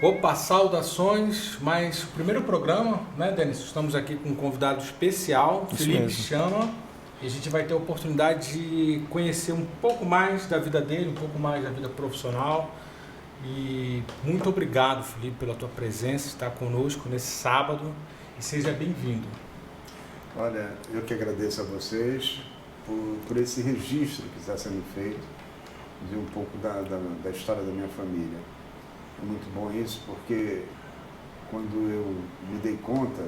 Opa, saudações, mas o primeiro programa, né, Denis? Estamos aqui com um convidado especial, Isso Felipe mesmo. Chama, e a gente vai ter a oportunidade de conhecer um pouco mais da vida dele, um pouco mais da vida profissional. E muito obrigado, Felipe, pela tua presença, estar conosco nesse sábado, e seja bem-vindo. Olha, eu que agradeço a vocês por esse registro que está sendo feito de um pouco da história da minha família. É muito bom isso porque quando eu me dei conta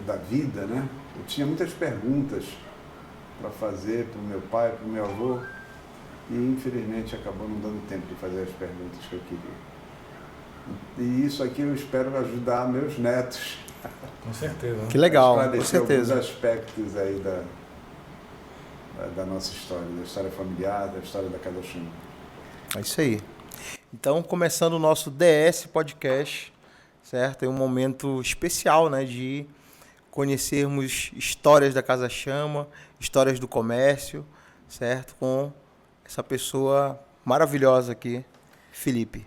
da vida, né, eu tinha muitas perguntas para fazer para o meu pai, para o meu avô, e infelizmente acabou não dando tempo de fazer as perguntas que eu queria. E isso aqui eu espero ajudar meus netos. Com certeza. Que legal, com Esclarecer certeza. alguns aspectos aí da nossa história, da história familiar, da história da Casa Chama. É isso aí. Então, começando o nosso DS Podcast, certo? É um momento especial, né, de conhecermos histórias da Casa Chama, histórias do comércio, certo? Com essa pessoa maravilhosa aqui, Felipe.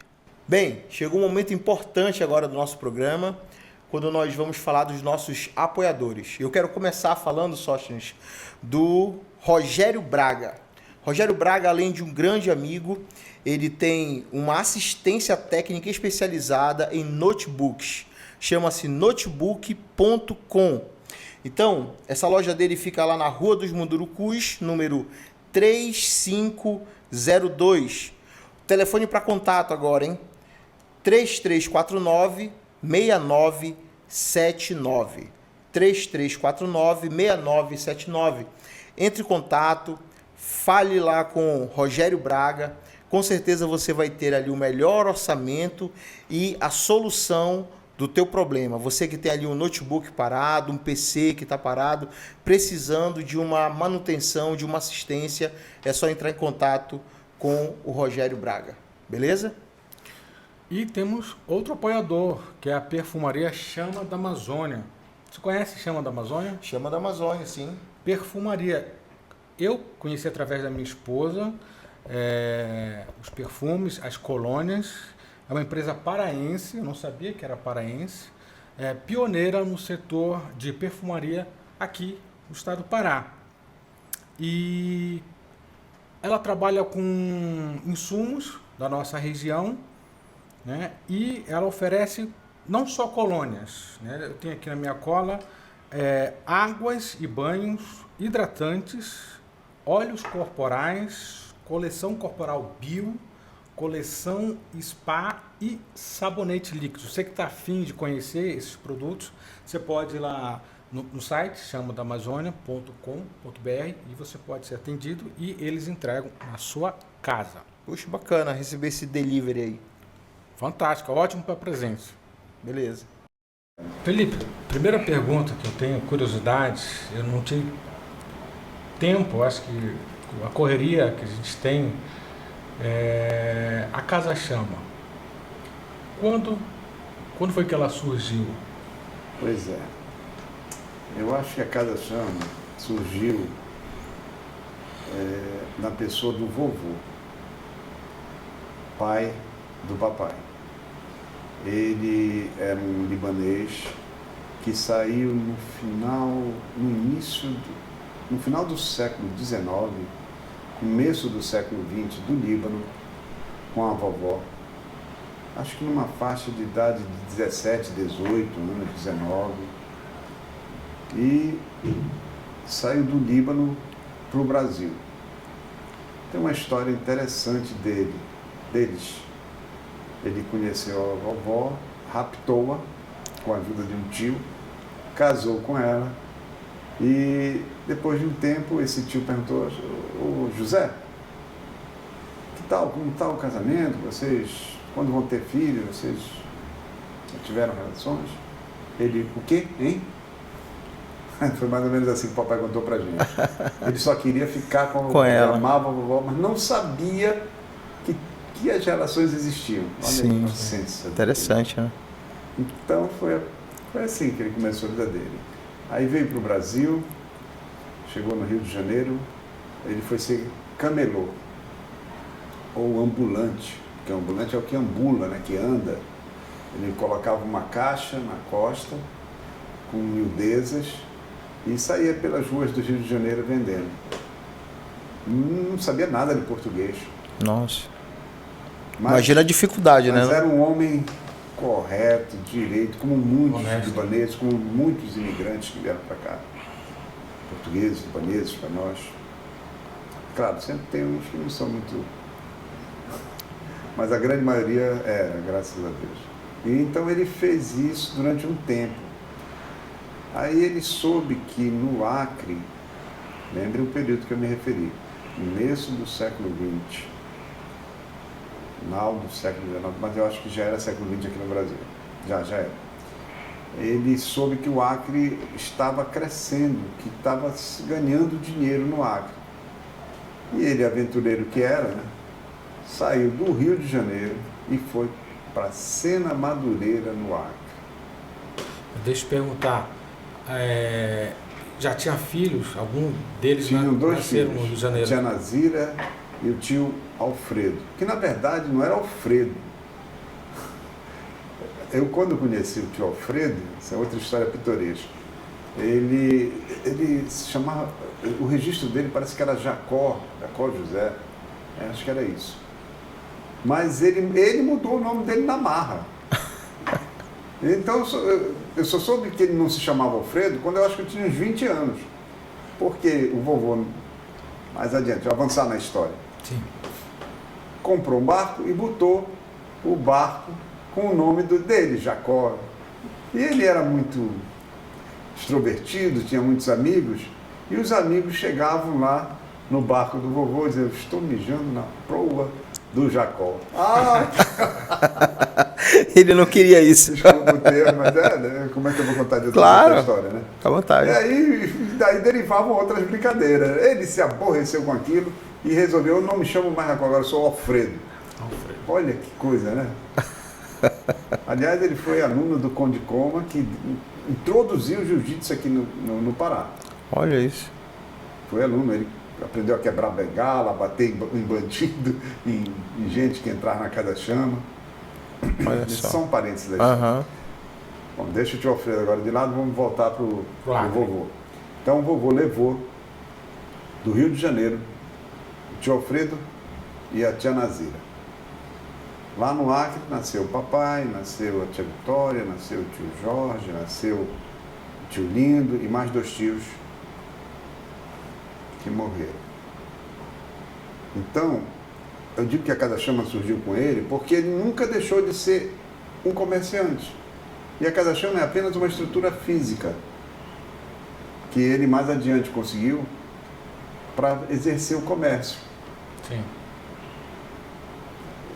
Bem, chegou um momento importante agora do nosso programa, quando nós vamos falar dos nossos apoiadores. Eu quero começar falando, Sóstenes, do Rogério Braga. Rogério Braga, além de um grande amigo, ele tem uma assistência técnica especializada em notebooks. Chama-se notebook.com. Então, essa loja dele fica lá na Rua dos Mundurucus, número 3502. Telefone para contato agora, hein? 3349-6979. 3349-6979. Entre em contato, fale lá com Rogério Braga. Com certeza você vai ter ali o melhor orçamento e a solução do teu problema. Você que tem ali um notebook parado, um PC que está parado, precisando de uma manutenção, de uma assistência, é só entrar em contato com o Rogério Braga. Beleza? E temos outro apoiador, que é a perfumaria Chama da Amazônia. Você conhece Chama da Amazônia? Chama da Amazônia, sim. Perfumaria. Eu conheci através da minha esposa os perfumes, as colônias. É uma empresa paraense, eu não sabia que era paraense, pioneira no setor de perfumaria aqui no estado do Pará. E ela trabalha com insumos da nossa região, né? E ela oferece não só colônias, né? Eu tenho aqui na minha cola águas e banhos hidratantes, óleos corporais, coleção corporal bio, coleção spa e sabonete líquido. Você que está afim de conhecer esses produtos, você pode ir lá no site chamadamazônia.com.br e você pode ser atendido e eles entregam na sua casa. Puxa, bacana receber esse delivery aí. Fantástico, ótimo para presença. Beleza. Felipe, primeira pergunta que eu tenho, curiosidade, eu não tive tempo, acho que a correria que a gente tem, a Casa Chama. Quando foi que ela surgiu? Pois é. Eu acho que a Casa Chama surgiu na pessoa do vovô, pai do papai. Ele era um libanês que saiu no final do século XIX, começo do século XX, do Líbano, com a vovó. Acho que numa faixa de idade de 17, 18 anos, 19. E saiu do Líbano para o Brasil. Tem uma história interessante deles. Ele conheceu a vovó, raptou-a com a ajuda de um tio, casou com ela e depois de um tempo esse tio perguntou: "Ô José, que tal, como está o casamento? Vocês, quando vão ter filhos, vocês tiveram relações?" Ele: "O quê, hein?" Foi mais ou menos assim que o papai contou pra gente. Ele só queria ficar com ela. Amava a vovó, mas não sabia que as relações existiam. Olha Sim, a inocência. interessante, né? Então foi assim que ele começou a vida dele. Aí veio para o Brasil, chegou no Rio de Janeiro, ele foi ser camelô, ou ambulante, porque ambulante é o que ambula, né, que anda. Ele colocava uma caixa na costa, com miudezas, e saía pelas ruas do Rio de Janeiro vendendo. Não sabia nada de português. Nossa. Imagina a dificuldade, mas né? Era um homem correto, direito, como muitos Honesto. libaneses, como muitos imigrantes que vieram para cá. Portugueses, libaneses, espanhóis. Claro, sempre tem uns que não são muito... Mas a grande maioria era, graças a Deus. E então ele fez isso durante um tempo. Aí ele soube que no Acre, lembre o período que eu me referi, começo do século XX, final do século XIX, mas eu acho que já era século XX aqui no Brasil. Já era. Ele soube que o Acre estava crescendo, que estava ganhando dinheiro no Acre. E ele, aventureiro que era, né, saiu do Rio de Janeiro e foi para Sena Madureira, no Acre. Deixa eu perguntar, já tinha filhos? Algum deles Tinham dois nasceram filhos, no Rio de Janeiro? a tia Nazira e o tio Alfredo, que na verdade não era Alfredo. Eu, quando conheci o tio Alfredo, essa é outra história pitoresca, ele se chamava, o registro dele parece que era Jacó José, acho que era isso. Mas ele mudou o nome dele na marra. Então eu só soube que ele não se chamava Alfredo quando eu acho que eu tinha uns 20 anos. Porque o vovô, mais adiante, eu avançar na história, Sim. comprou um barco e botou o barco com o nome dele, Jacó. E ele era muito extrovertido, tinha muitos amigos, e os amigos chegavam lá no barco do vovô e diziam: estou mijando na proa do Jacó. Ah! Ele não queria isso. Desculpa o termo, mas né? Como é que eu vou contar de outra Claro. história, né? Fica à vontade. E aí, daí derivavam outras brincadeiras. Ele se aborreceu com aquilo e resolveu: eu não me chamo mais Jacó, agora eu sou Alfredo. Olha que coisa, né? Aliás, ele foi aluno do Conde Coma, que introduziu o jiu-jitsu aqui no Pará. Olha isso. Foi aluno, ele aprendeu a quebrar bengala, a bater em bandido, em gente que entrava na casa chama. Olha Esses só. são parentes da história. Aham. Bom, deixa o tio Alfredo agora de lado, vamos voltar para o Acre. vovô. Então o vovô levou do Rio de Janeiro o tio Alfredo e a tia Nazira. Lá no Acre nasceu o papai, nasceu a tia Vitória, nasceu o tio Jorge, nasceu o tio Lindo e mais 2 tios que morreram. Então, eu digo que a Casa Chama surgiu com ele porque ele nunca deixou de ser um comerciante. E a Casa Chama é apenas uma estrutura física que ele mais adiante conseguiu para exercer o comércio. Sim.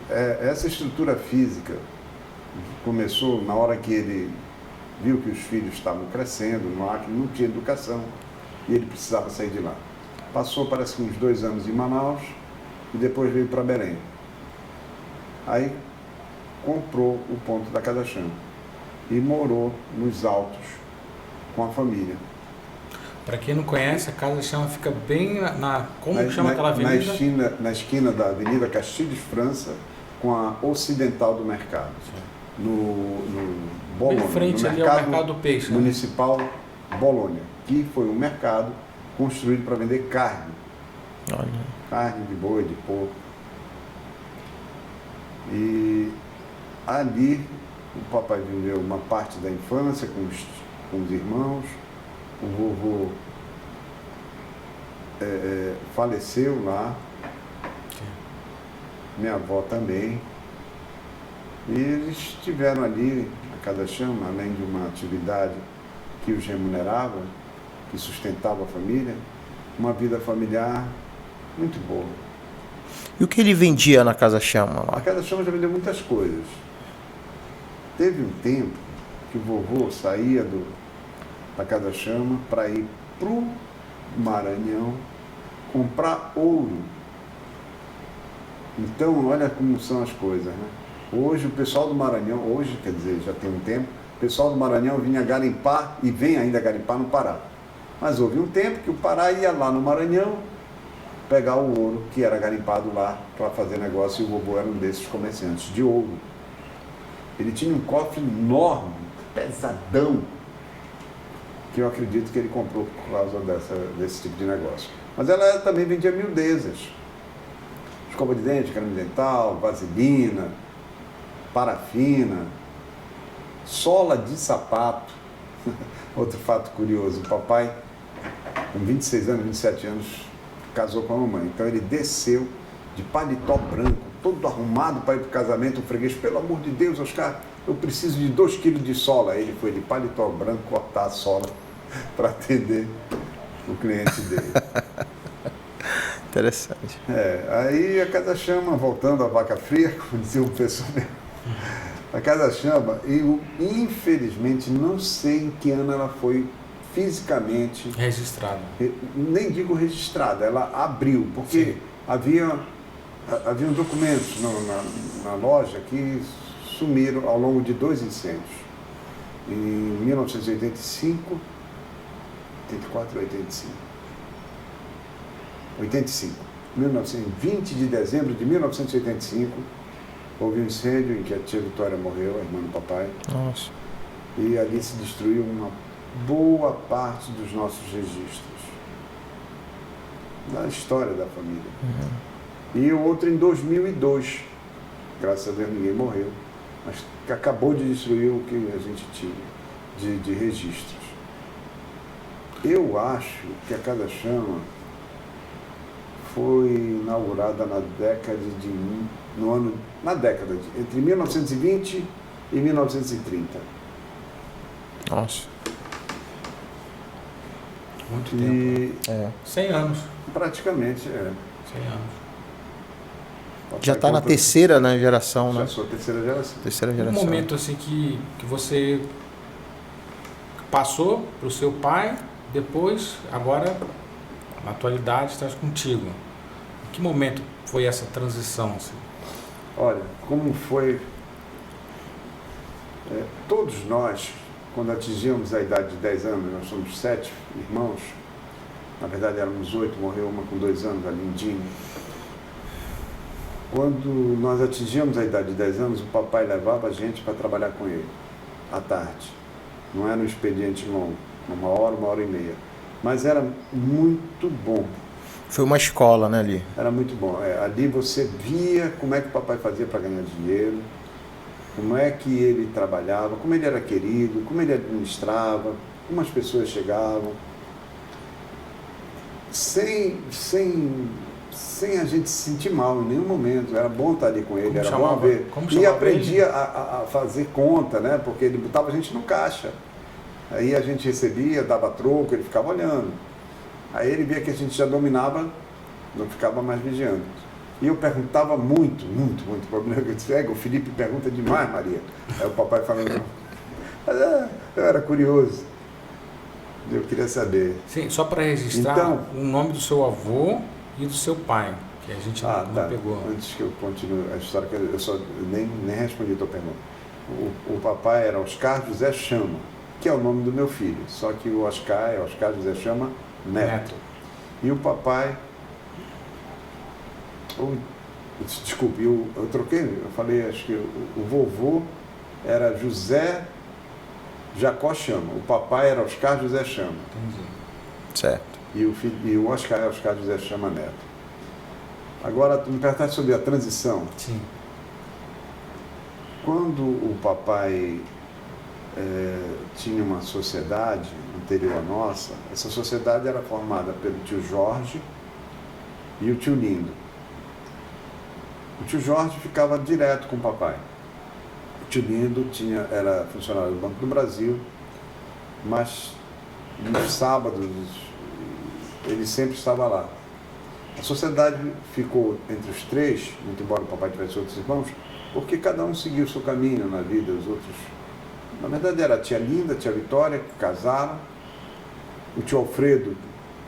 Essa estrutura física começou na hora que ele viu que os filhos estavam crescendo no Acre, não tinha educação e ele precisava sair de lá. Passou, parece que uns 2 anos em Manaus e depois veio para Belém. Aí comprou o ponto da Casa Chama e morou nos Altos com a família. Para quem não conhece, a Casa Chama fica bem como chama aquela avenida? Na esquina da Avenida Castilho de França com a Ocidental do Mercado. No Bolônia, Bem em frente no ali ao Mercado do Peixe. Né? Municipal Bolônia, que foi um mercado construído para vender carne. Olha. Carne de boi, de porco. E ali o papai viveu uma parte da infância com os irmãos. O vovô faleceu lá. Minha avó também. E eles estiveram ali, na Casa Chama, além de uma atividade que os remunerava, que sustentava a família, uma vida familiar muito boa. E o que ele vendia na Casa Chama A lá? Casa Chama já vendeu muitas coisas. Teve um tempo que o vovô saía da Casa Chama para ir para o Maranhão comprar ouro. Então, olha como são as coisas, né? Hoje o pessoal do Maranhão, quer dizer, já tem um tempo, o pessoal do Maranhão vinha garimpar e vem ainda garimpar no Pará. Mas houve um tempo que o Pará ia lá no Maranhão pegar o ouro que era garimpado lá para fazer negócio, e o vovô era um desses comerciantes de ouro. Ele tinha um cofre enorme, pesadão, que eu acredito que ele comprou por causa desse tipo de negócio. Mas ela também vendia miudezas. Escova de dente, creme dental, vaselina, parafina, sola de sapato. Outro fato curioso, o papai, com 26 anos, 27 anos, casou com a mamãe. Então ele desceu de paletó branco, todo arrumado para ir para o casamento. O freguês, pelo amor de Deus, Oscar, eu preciso de 2 quilos de sola. Aí ele foi de paletó branco cortar a sola para atender o cliente dele. Interessante. Aí a Casa Chama, voltando à vaca fria, como dizia o pessoal mesmo, a Casa Chama, eu infelizmente não sei em que ano ela foi fisicamente Registrado. Nem digo registrada, ela abriu, porque haviam documentos na loja que sumiram ao longo de 2 incêndios. Em 1985, 84 ou 85? 85. 20 de dezembro de 1985, houve um incêndio em que a tia Vitória morreu, a irmã do papai. Nossa. E ali se destruiu uma boa parte dos nossos registros da história da família. E o outro em 2002, graças a Deus ninguém morreu, mas que acabou de destruir o que a gente tinha de registros. Eu acho que a Casa Chama foi inaugurada entre 1920 e 1930. Nossa. Muito tempo. 100 anos. Praticamente, 100 anos. Já está na terceira, né, geração, né? Já sou a terceira geração. Terceira geração. Um momento assim que você passou para o seu pai, depois, agora, na atualidade, estás contigo. Em que momento foi essa transição? Assim? Olha, como foi... todos nós, quando atingimos a idade de 10 anos, nós somos 7 irmãos, na verdade éramos 8, morreu uma com 2 anos, a Lindinha. Quando nós atingimos a idade de 10 anos, o papai levava a gente para trabalhar com ele, à tarde. Não era um expediente longo, 1 hora e meia. Mas era muito bom. Foi uma escola, né, ali? Era muito bom. Ali você via como é que o papai fazia para ganhar dinheiro, como é que ele trabalhava, como ele era querido, como ele administrava, como as pessoas chegavam. Sem a gente se sentir mal em nenhum momento. Era bom estar ali com ele, era bom ver. E aprendia a fazer conta, né? Porque ele botava a gente no caixa. Aí a gente recebia, dava troco, ele ficava olhando. Aí ele via que a gente já dominava, não ficava mais vigiando. E eu perguntava muito. O problema que eu disse, o Felipe pergunta demais, Maria. Aí o papai falando, mas eu era curioso. Eu queria saber. Sim, só para registrar então, o nome do seu avô e do seu pai, que a gente não pegou. Antes que eu continue a história, que eu só nem respondi a tua pergunta. O papai era Oscar José Chama, que é o nome do meu filho, só que o Oscar é Oscar José Chama Neto. E o papai... Desculpe, eu troquei, eu falei, acho que o vovô era José Jacó Chama, o papai era Oscar José Chama. Entendi. Certo. E o Oscar é Oscar José Chama Neto. Agora, tu me perguntaste sobre a transição. Sim. Quando o papai tinha uma sociedade anterior à nossa, essa sociedade era formada pelo tio Jorge e o tio Lindo. O tio Jorge ficava direto com o papai. O tio Lindo era funcionário do Banco do Brasil, mas nos sábados ele sempre estava lá. A sociedade ficou entre os 3, muito embora o papai tivesse outros irmãos, porque cada um seguiu o seu caminho na vida, os outros. Na verdade era a tia Linda, a tia Vitória, que casaram, o tio Alfredo,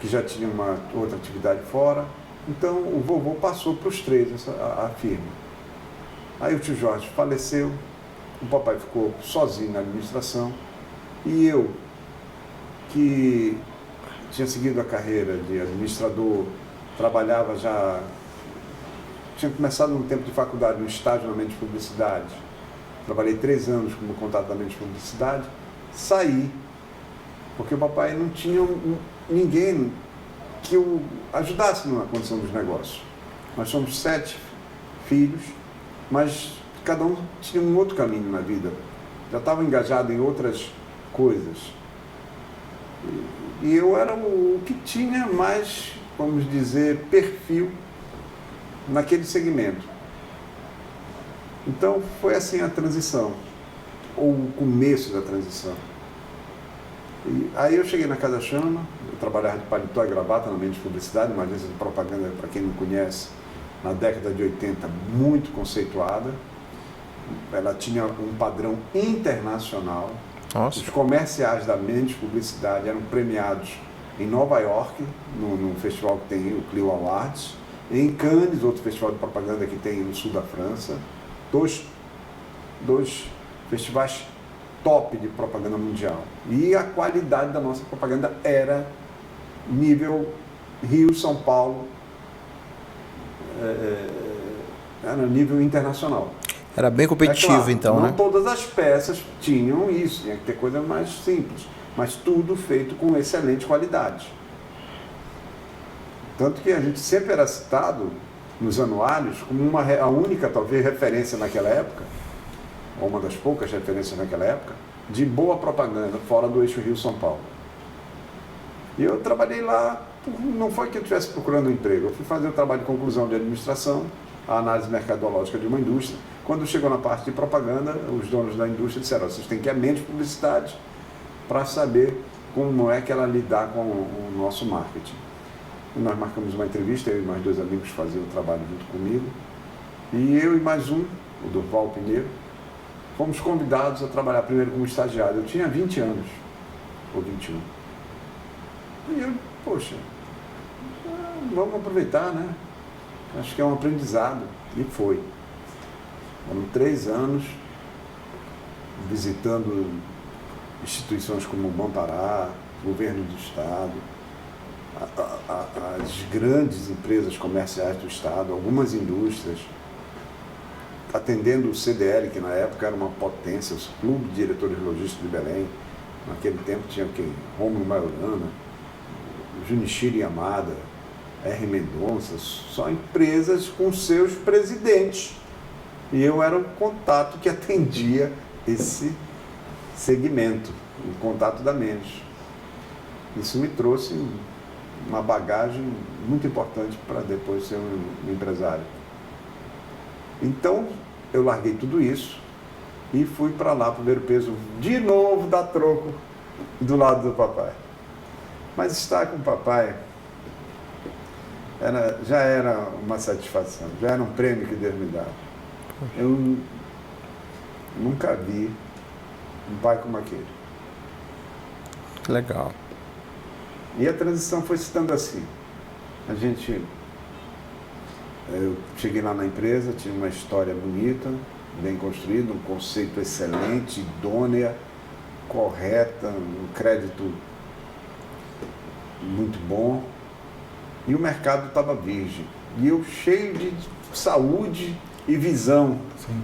que já tinha uma outra atividade fora. Então o vovô passou para os 3 a firma. Aí o tio Jorge faleceu, o papai ficou sozinho na administração, e eu, que tinha seguido a carreira de administrador, trabalhava já, tinha começado no tempo de faculdade, no estágio na mente de publicidade. Trabalhei 3 anos como contato da mente de publicidade, saí, porque o papai não tinha ninguém que o ajudasse na condição dos negócios. Nós somos 7 filhos, mas cada um tinha um outro caminho na vida. Já estava engajado em outras coisas. E eu era o que tinha mais, vamos dizer, perfil naquele segmento. Então foi assim a transição, ou o começo da transição. E aí eu cheguei na Casa Chama, eu trabalhava de paletó e gravata na mente de publicidade, uma agência de propaganda, para quem não conhece, na década de 80, muito conceituada. Ela tinha um padrão internacional. Nossa. Os comerciais da mente de publicidade eram premiados em Nova York, no festival que tem o Clio Awards, em Cannes, outro festival de propaganda que tem no sul da França. Dois festivais top de propaganda mundial. E a qualidade da nossa propaganda era nível Rio, São Paulo, era nível internacional. Era bem competitivo, claro, então, não né? todas as peças tinham isso, tinha que ter coisa mais simples, mas tudo feito com excelente qualidade. Tanto que a gente sempre era citado nos anuários como a única, talvez, referência naquela época, ou uma das poucas referências naquela época, de boa propaganda fora do eixo Rio-São Paulo. E eu trabalhei lá, não foi que eu estivesse procurando um emprego, eu fui fazer o trabalho de conclusão de administração, a análise mercadológica de uma indústria. Quando chegou na parte de propaganda, os donos da indústria disseram: vocês têm que ir à mente de publicidade para saber como é que ela lidar com o nosso marketing. E nós marcamos uma entrevista, eu e mais 2 amigos faziam o trabalho junto comigo, e eu e mais um, o Durval Pinheiro, fomos convidados a trabalhar primeiro como estagiário. Eu tinha 20 anos, ou 21. E eu, poxa, vamos aproveitar, né? Acho que é um aprendizado. E foi. Foram 3 anos visitando instituições como o Bampará, governo do Estado, as grandes empresas comerciais do Estado, algumas indústrias, atendendo o CDL, que na época era uma potência, o Clube de Diretores Logísticos de Belém. Naquele tempo tinha o quê? Rômulo Maiorana, Junichiro Yamada, R. Mendonça, só empresas com seus presidentes. E eu era o contato que atendia esse segmento, o contato da mente. Isso me trouxe uma bagagem muito importante para depois ser um empresário. Então, eu larguei tudo isso e fui para lá para ver o peso de novo dar troco do lado do papai. Mas estar com o papai já era uma satisfação, já era um prêmio que Deus me dava. Eu nunca vi um pai como aquele. Que legal. E a transição foi se dando assim. Eu cheguei lá na empresa, tinha uma história bonita, bem construída, um conceito excelente, idônea, correta, um crédito muito bom. E o mercado estava virgem. E eu cheio de saúde e visão. Sim.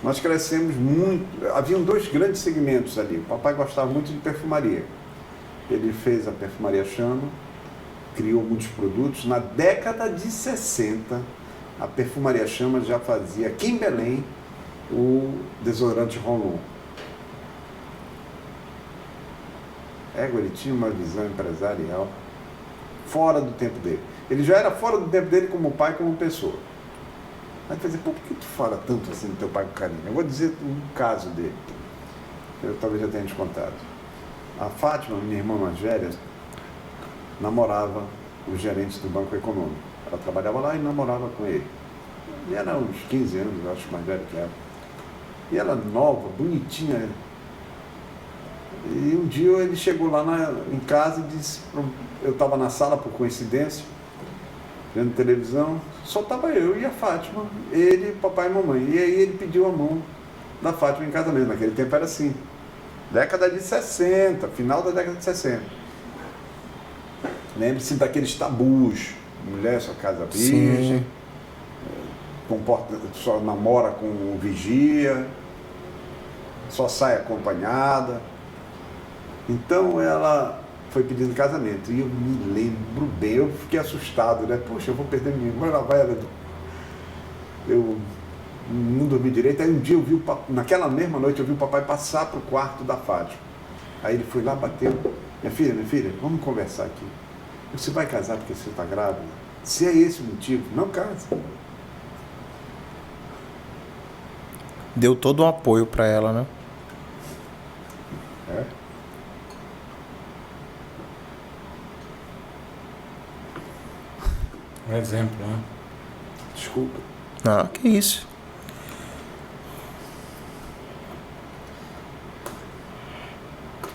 Nós crescemos muito. Haviam 2 grandes segmentos ali. O papai gostava muito de perfumaria. Ele fez a Perfumaria Chama, criou muitos produtos. Na década de 60, a Perfumaria Chama já fazia aqui em Belém o desodorante Rolon. Ele tinha uma visão empresarial fora do tempo dele. Ele já era fora do tempo dele como pai, como pessoa. Aí você vai dizer: por que tu fala tanto assim do teu pai com carinho? Eu vou dizer um caso dele, que eu talvez já tenha te contado. A Fátima, minha irmã mais velha, namorava o gerente do Banco Econômico. Ela trabalhava lá e namorava com ele. Ele era uns 15 anos, eu acho, mais velho que ela. E ela nova, bonitinha. E um dia ele chegou lá em casa e disse, eu estava na sala por coincidência, vendo televisão, só estava eu e a Fátima, ele, papai e mamãe. E aí ele pediu a mão da Fátima em casamento. Naquele tempo era assim. Década de 60, final da década de 60. Lembre-se daqueles tabus. mulher só casa virgem, só namora com vigia, só sai acompanhada. Então ela foi pedindo casamento. E eu me lembro bem, eu fiquei assustado, né? Poxa, eu vou perder minha irmã, ela vai... Eu não dormi direito. Aí um dia eu vi naquela mesma noite eu vi o papai passar pro quarto da Fátima. Aí ele foi lá, bateu. Minha filha, vamos conversar aqui. Você vai casar porque você está grávida? Se é esse o motivo, não case. Deu todo um apoio para ela, né? É. Um exemplo, né? Desculpa. Ah, que isso.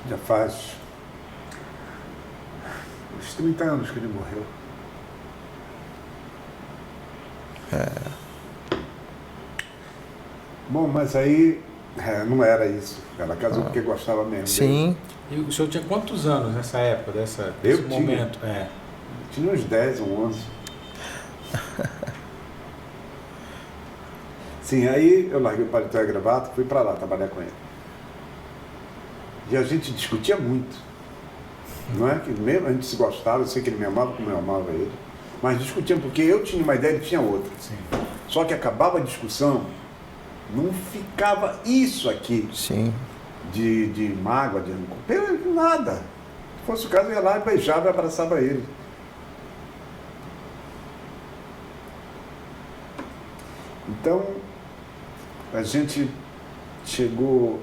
Já faz uns 30 anos que ele morreu. Bom, mas aí não era isso. Ela casou porque gostava mesmo. Sim. E o senhor tinha quantos anos nessa época, desse momento? Tinha uns 10 ou 11. Sim, aí eu larguei o paletó e a gravata e fui pra lá trabalhar com ele. E a gente discutia muito. Não é que mesmo a gente se gostava, eu sei que ele me amava como eu amava ele, mas discutíamos porque eu tinha uma ideia e ele tinha outra. Sim. Só que acabava a discussão, não ficava isso aqui Sim. de mágoa, de rancor, nada. Se fosse o caso, eu ia lá e beijava e abraçava ele. Então, a gente chegou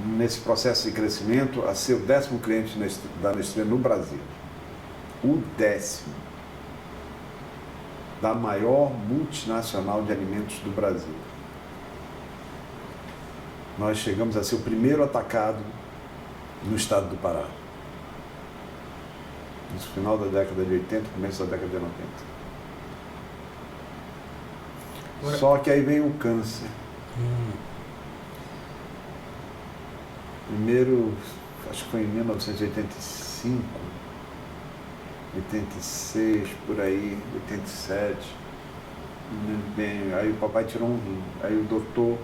nesse processo de crescimento a ser o 10º cliente da Nestlé no Brasil. O 10º. Da maior multinacional de alimentos do Brasil. Nós chegamos a ser o primeiro atacado no estado do Pará. No final da década de 80, começo da década de 90. Só que aí veio o câncer. Primeiro, acho que foi em 1985, 86, por aí, 87. Bem, aí o papai tirou um rim. Aí o doutor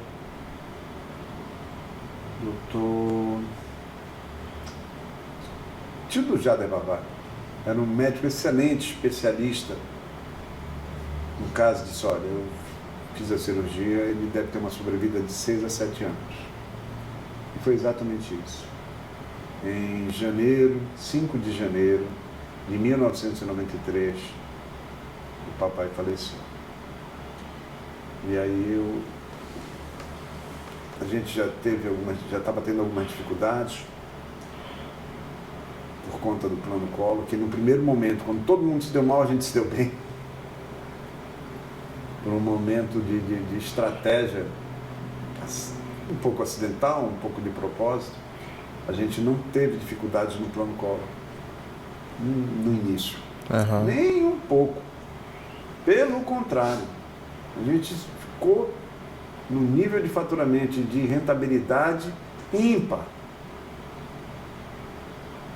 tio do Jader Babá, era um médico excelente, especialista. No caso, disse, olha, eu fiz a cirurgia, ele deve ter uma sobrevida de 6 a 7 anos. E foi exatamente isso. Em janeiro, 5 de janeiro de 1993, o papai faleceu. E aí a gente já estava tendo algumas dificuldades por conta do plano Collor, que no primeiro momento, quando todo mundo se deu mal, a gente se deu bem. Por um momento de estratégia um pouco acidental, um pouco de propósito, a gente não teve dificuldades no plano Collor no início. Uhum. Nem um pouco. Pelo contrário, a gente ficou no nível de faturamento e de rentabilidade ímpar.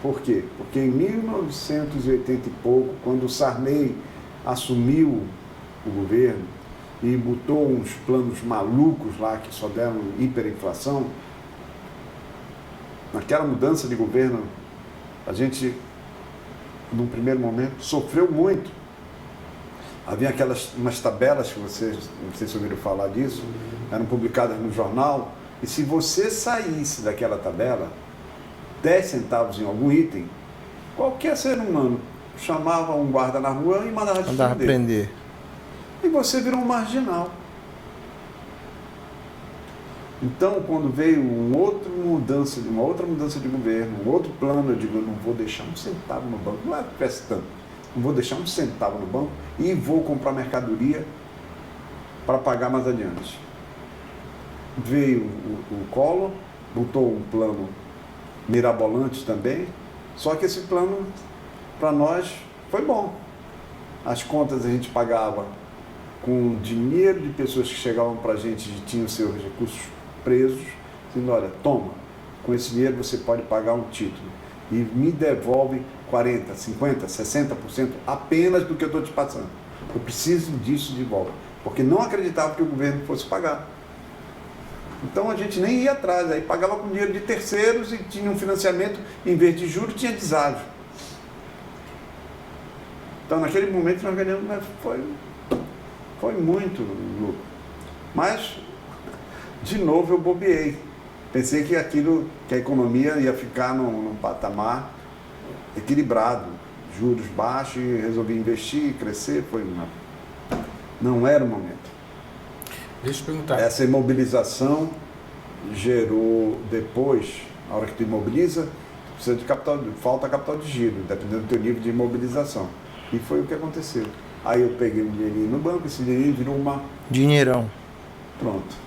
Por quê? Porque em 1980 e pouco, quando o Sarney assumiu o governo e botou uns planos malucos lá que só deram hiperinflação, naquela mudança de governo, a gente, num primeiro momento, sofreu muito. Havia umas tabelas que vocês, não sei se ouviram falar disso, eram publicadas no jornal, e se você saísse daquela tabela, 10 centavos em algum item, qualquer ser humano chamava um guarda na rua e mandava te prender. E você virou um marginal. Então, quando veio uma outra mudança de governo, um outro plano, eu digo, eu não vou deixar um centavo no banco, não é tanto, não vou deixar um centavo no banco e vou comprar mercadoria para pagar mais adiante. Veio o Collor, botou um plano mirabolante também, só que esse plano, para nós, foi bom. As contas a gente pagava com dinheiro de pessoas que chegavam para a gente e tinham seus recursos presos, dizendo, olha, toma, com esse dinheiro você pode pagar um título. e me devolve 40%, 50%, 60% apenas do que eu estou te passando. Eu preciso disso de volta, porque não acreditava que o governo fosse pagar. Então a gente nem ia atrás, aí pagava com dinheiro de terceiros e tinha um financiamento, em vez de juros, tinha deságio. Então naquele momento nós ganhamos, mas foi muito lucro. Mas, de novo, eu bobeei. Pensei que que a economia ia ficar num patamar equilibrado, juros baixos, e resolvi investir, crescer, não era o momento. Deixa eu perguntar. Essa imobilização gerou depois, na hora que tu imobiliza, precisa de falta capital de giro, dependendo do teu nível de imobilização. E foi o que aconteceu. Aí eu peguei um dinheirinho no banco, esse dinheirinho virou uma... Dinheirão. Pronto.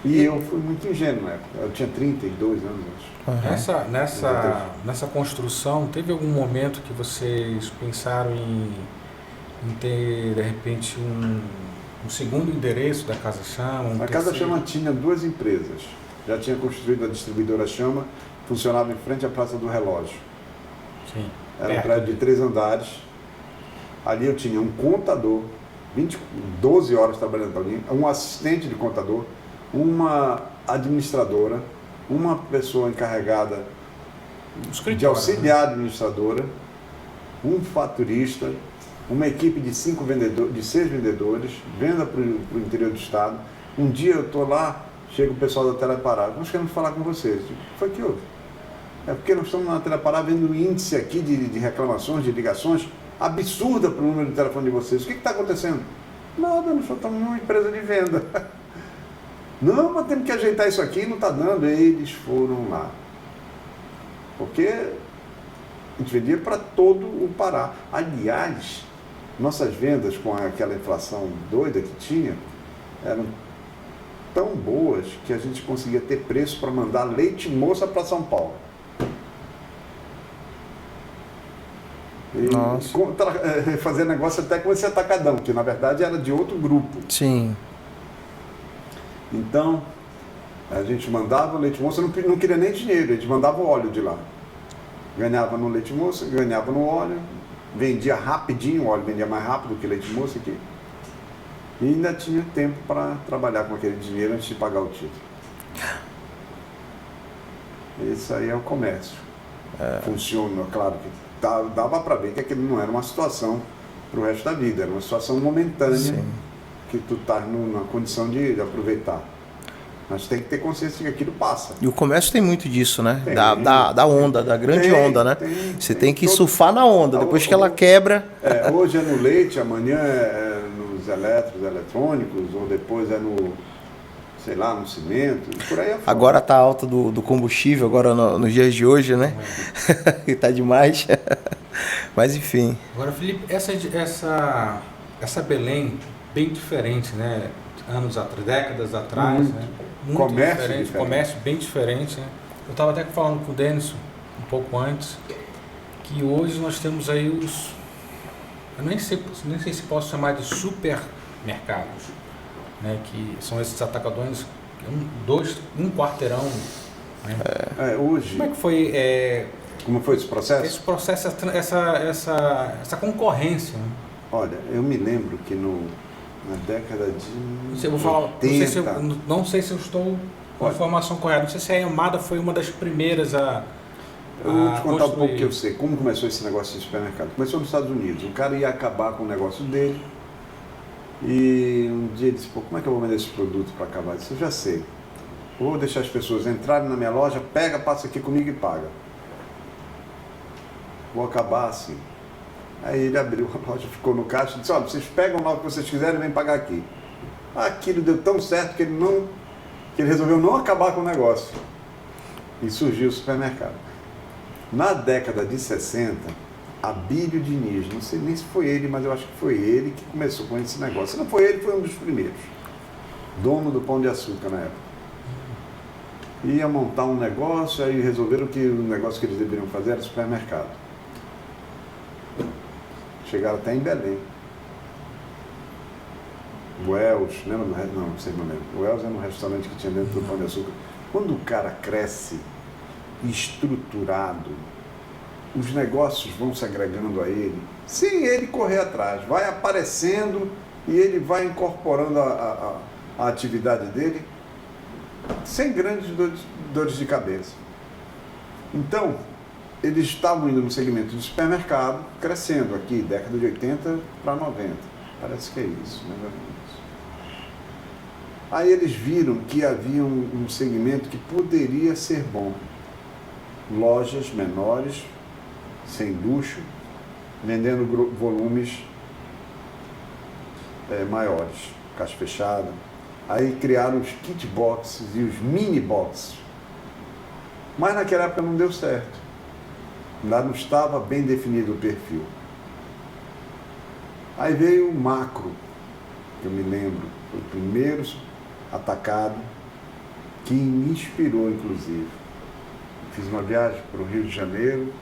E eu fui muito ingênuo na época. Eu tinha 32 anos, acho. Uhum. Nessa construção, teve algum momento que vocês pensaram em ter, de repente, um segundo endereço da Casa Chama? A Casa Chama tinha 2 empresas. Já tinha construído a distribuidora Chama, funcionava em frente à Praça do Relógio. Sim. Era um prédio de 3 andares. Ali eu tinha um contador, 12 horas trabalhando para mim, um assistente de contador, uma administradora, uma pessoa encarregada de auxiliar administradora, um faturista, uma equipe de 6 vendedores, venda para o interior do estado. Um dia eu estou lá, chega o pessoal da Telepará, nós queremos falar com vocês. O que foi que houve? É porque nós estamos na Telepará vendo um índice aqui de reclamações, de ligações, absurda para o número de telefone de vocês. O que está acontecendo? Nada, nós só estamos numa empresa de venda. Não, mas temos que ajeitar isso aqui, não está dando. Eles foram lá. Porque a gente vendia para todo o Pará. Aliás, nossas vendas com aquela inflação doida que tinha, eram tão boas que a gente conseguia ter preço para mandar leite moça para São Paulo. E fazer negócio até com esse atacadão, que na verdade era de outro grupo. Sim. Então, a gente mandava o leite moça, não queria nem dinheiro, a gente mandava o óleo de lá. Ganhava no leite moça, ganhava no óleo, vendia rapidinho, o óleo vendia mais rápido que leite moça aqui. E ainda tinha tempo para trabalhar com aquele dinheiro antes de pagar o título. Isso aí é o comércio. Funciona, claro que dava para ver que aquilo não era uma situação para o resto da vida, era uma situação momentânea. Sim. Que tu tá na condição de aproveitar. Mas tem que ter consciência de que aquilo passa. E o comércio tem muito disso, né? Da onda, da grande onda, né? Você tem que surfar na onda, depois que ela quebra... Hoje é no leite, amanhã é nos eletrônicos, ou depois é no, sei lá, no cimento, e por aí é. Agora tá alta do combustível, agora nos dias de hoje, né? E tá demais. Mas enfim. Agora, Felipe, essa Belém... bem diferente, né? Anos atrás, décadas atrás, muito. Né? Muito Comércio diferente, comércio bem diferente, né? Eu estava até falando com o Denison um pouco antes, que hoje nós temos aí eu nem sei se posso chamar de supermercados, né? Que são esses atacadões, um quarteirão, né? Hoje. Como é que foi? Como foi esse processo? Esse processo, essa concorrência, né? Olha, eu me lembro que na década de eu vou falar, 80... não sei se eu estou com a informação correta. Não sei se a Yamada foi uma das primeiras a Eu vou te contar um pouco que eu sei. Como começou esse negócio de supermercado? Começou nos Estados Unidos. O cara ia acabar com o negócio dele. E um dia ele disse, pô, como é que eu vou vender esse produto para acabar? Eu disse, eu já sei. Vou deixar as pessoas entrarem na minha loja, passa aqui comigo e paga. Vou acabar assim. Aí ele abriu a loja, ficou no caixa e disse, olha, vocês pegam lá o que vocês quiserem e vêm pagar aqui. Aquilo deu tão certo que ele resolveu não acabar com o negócio. E surgiu o supermercado. Na década de 60, Abílio Diniz, não sei nem se foi ele, mas eu acho que foi ele que começou com esse negócio. Se não foi ele, foi um dos primeiros. Dono do Pão de Açúcar na época. Ia montar um negócio, aí resolveram que o negócio que eles deveriam fazer era supermercado. Chegaram até em Belém. O Wells, lembra? Não, vocês não lembram. O Wells era um restaurante que tinha dentro do Pão de Açúcar. Quando o cara cresce, estruturado, os negócios vão se agregando a ele, sem ele correr atrás, vai aparecendo e ele vai incorporando a atividade dele sem grandes dores de cabeça. Então, eles estavam indo no segmento de supermercado, crescendo aqui, década de 80 para 90. Parece que é isso, mais ou menos. Aí eles viram que havia um segmento que poderia ser bom. Lojas menores, sem luxo, vendendo volumes maiores, caixa fechada. Aí criaram os kit boxes e os mini boxes. Mas naquela época não deu certo. Lá não estava bem definido o perfil. Aí veio o macro, que eu me lembro, foi o primeiro atacado que me inspirou, inclusive. Fiz uma viagem para o Rio de Janeiro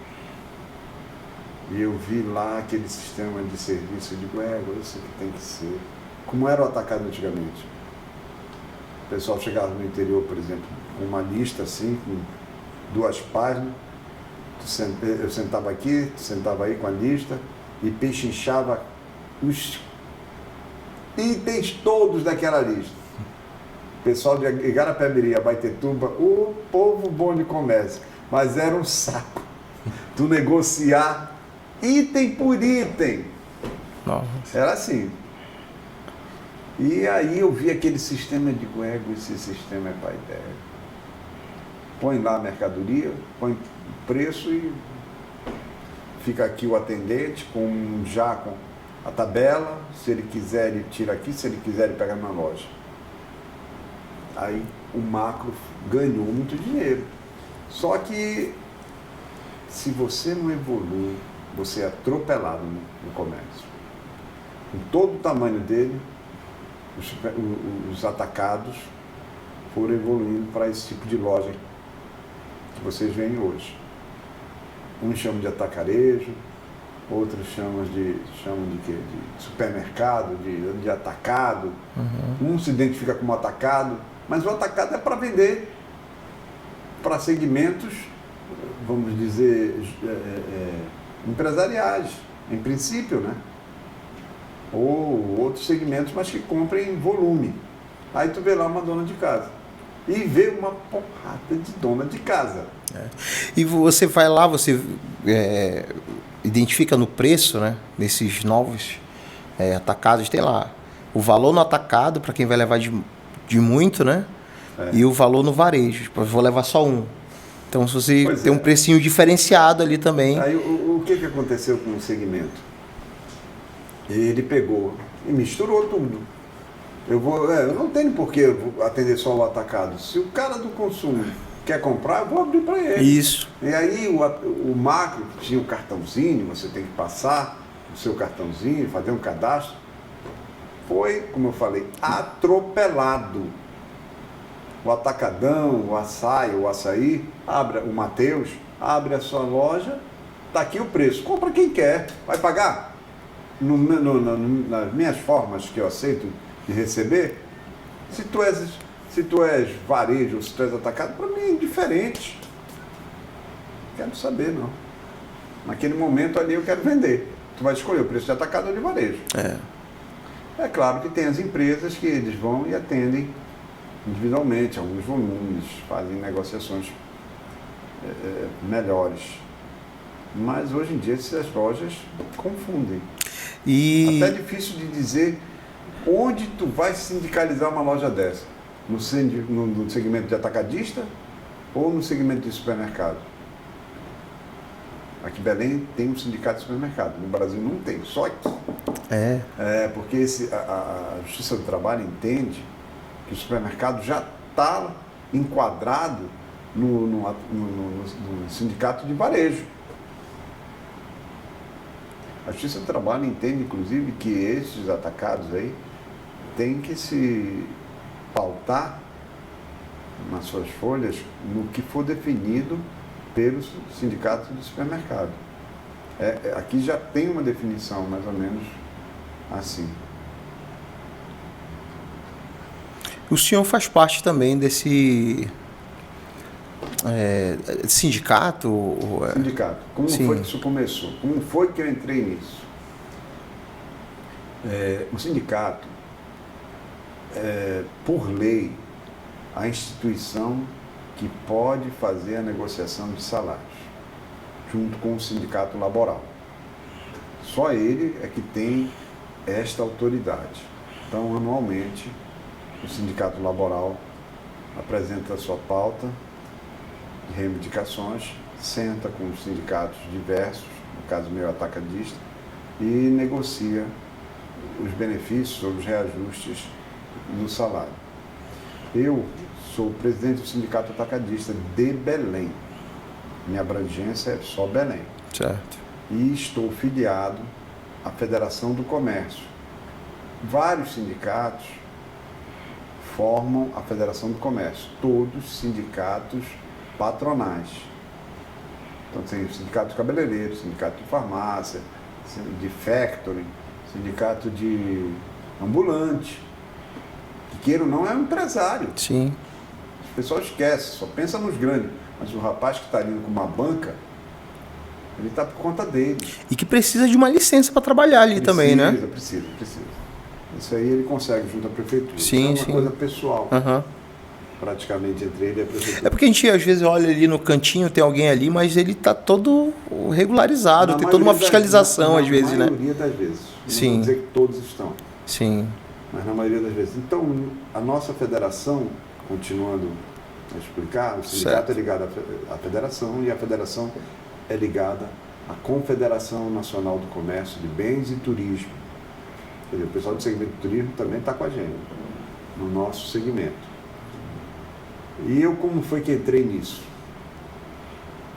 e eu vi lá aquele sistema de serviço. Eu digo, isso que tem que ser. Como era o atacado antigamente. O pessoal chegava no interior, por exemplo, com uma lista assim, com 2 páginas. Eu sentava aqui, tu sentava aí com a lista e pechinchava os itens todos daquela lista. O pessoal de Igarapé-Miri, Abaetetuba, o povo bom de comércio, mas era um saco. Tu negociar item por item. Nossa. Era assim. E aí eu vi aquele sistema de esse sistema é pai ideia. Põe lá a mercadoria, põe preço e fica aqui o atendente com a tabela, se ele quiser ele tira aqui, se ele quiser ele pega na loja. Aí o macro ganhou muito dinheiro. Só que se você não evolui, você é atropelado no comércio. Com todo o tamanho dele, os atacados foram evoluindo para esse tipo de loja que vocês veem hoje. Uns chamam de atacarejo, outros chamam de quê? De supermercado, de atacado. Um se identifica como atacado, mas o atacado é para vender para segmentos, vamos dizer, empresariais, em princípio, né? Ou outros segmentos, mas que comprem em volume. Aí tu vê lá uma dona de casa. E vê uma porrada de dona de casa. E você vai lá, você identifica no preço, né? Nesses novos atacados, tem lá o valor no atacado, para quem vai levar de muito, né? E o valor no varejo, tipo, eu vou levar só um. Então, se você tem um precinho diferenciado ali também. Aí o que aconteceu com o segmento? Ele pegou e misturou tudo. Eu não tenho por que atender só o atacado. Se o cara do consumo quer comprar, eu vou abrir para ele. Isso. E aí o macro tinha o cartãozinho, você tem que passar o seu cartãozinho, fazer um cadastro. Foi, como eu falei, atropelado. O atacadão, o açaí, o Mateus, abre a sua loja, está aqui o preço. Compra quem quer, vai pagar. Nas minhas formas que eu aceito de receber, se tu és varejo ou se tu és atacado, para mim é indiferente. Não quero saber, não. Naquele momento ali eu quero vender. Tu vai escolher o preço de atacado ou de varejo. É claro que tem as empresas que eles vão e atendem individualmente, alguns volumes, fazem negociações melhores. Mas hoje em dia essas lojas confundem. Até é difícil de dizer onde tu vai sindicalizar uma loja dessa. No segmento de atacadista ou no segmento de supermercado. Aqui em Belém tem um sindicato de supermercado, no Brasil não tem, só aqui. Porque a Justiça do Trabalho entende que o supermercado já está enquadrado no sindicato de varejo. A Justiça do Trabalho entende, inclusive, que esses atacados aí têm que se pautar nas suas folhas no que for definido pelos sindicatos de supermercado. Aqui já tem uma definição, mais ou menos assim. O senhor faz parte também desse Sindicato? Sindicato. Como Sim. foi que isso começou? Como foi que eu entrei nisso? O sindicato, por lei, a instituição que pode fazer a negociação de salários, junto com o sindicato laboral. Só ele é que tem esta autoridade. Então, anualmente, o sindicato laboral apresenta a sua pauta de reivindicações, senta com os sindicatos diversos, no caso meu atacadista, e negocia os benefícios ou os reajustes no salário. Eu sou o presidente do sindicato atacadista de Belém. Minha abrangência é só Belém. Certo. E estou filiado à Federação do Comércio. Vários sindicatos formam a Federação do Comércio, todos sindicatos patronais. Então tem o sindicato de cabeleireiro, sindicato de farmácia, de factory, sindicato de ambulante, que queira ou não é um empresário. Sim. O pessoal esquece, só pensa nos grandes, mas o rapaz que está indo com uma banca, ele está por conta dele. E que precisa de uma licença para trabalhar ali também, né? Precisa. Isso aí ele consegue junto à prefeitura. Sim, então é uma coisa pessoal, praticamente, entre ele e a prefeitura. É porque a gente às vezes olha ali no cantinho, tem alguém ali, mas ele está todo regularizado, tem toda uma fiscalização às vezes, né? Na maioria das vezes. Sim. Não vou dizer que todos estão, Sim. mas na maioria das vezes. Então, a nossa federação, continuando a explicar, o sindicato é ligado à federação e a federação é ligada à Confederação Nacional do Comércio de Bens e Turismo. Quer dizer, o pessoal do segmento do turismo também está com a gente, no nosso segmento. E eu, como foi que entrei nisso?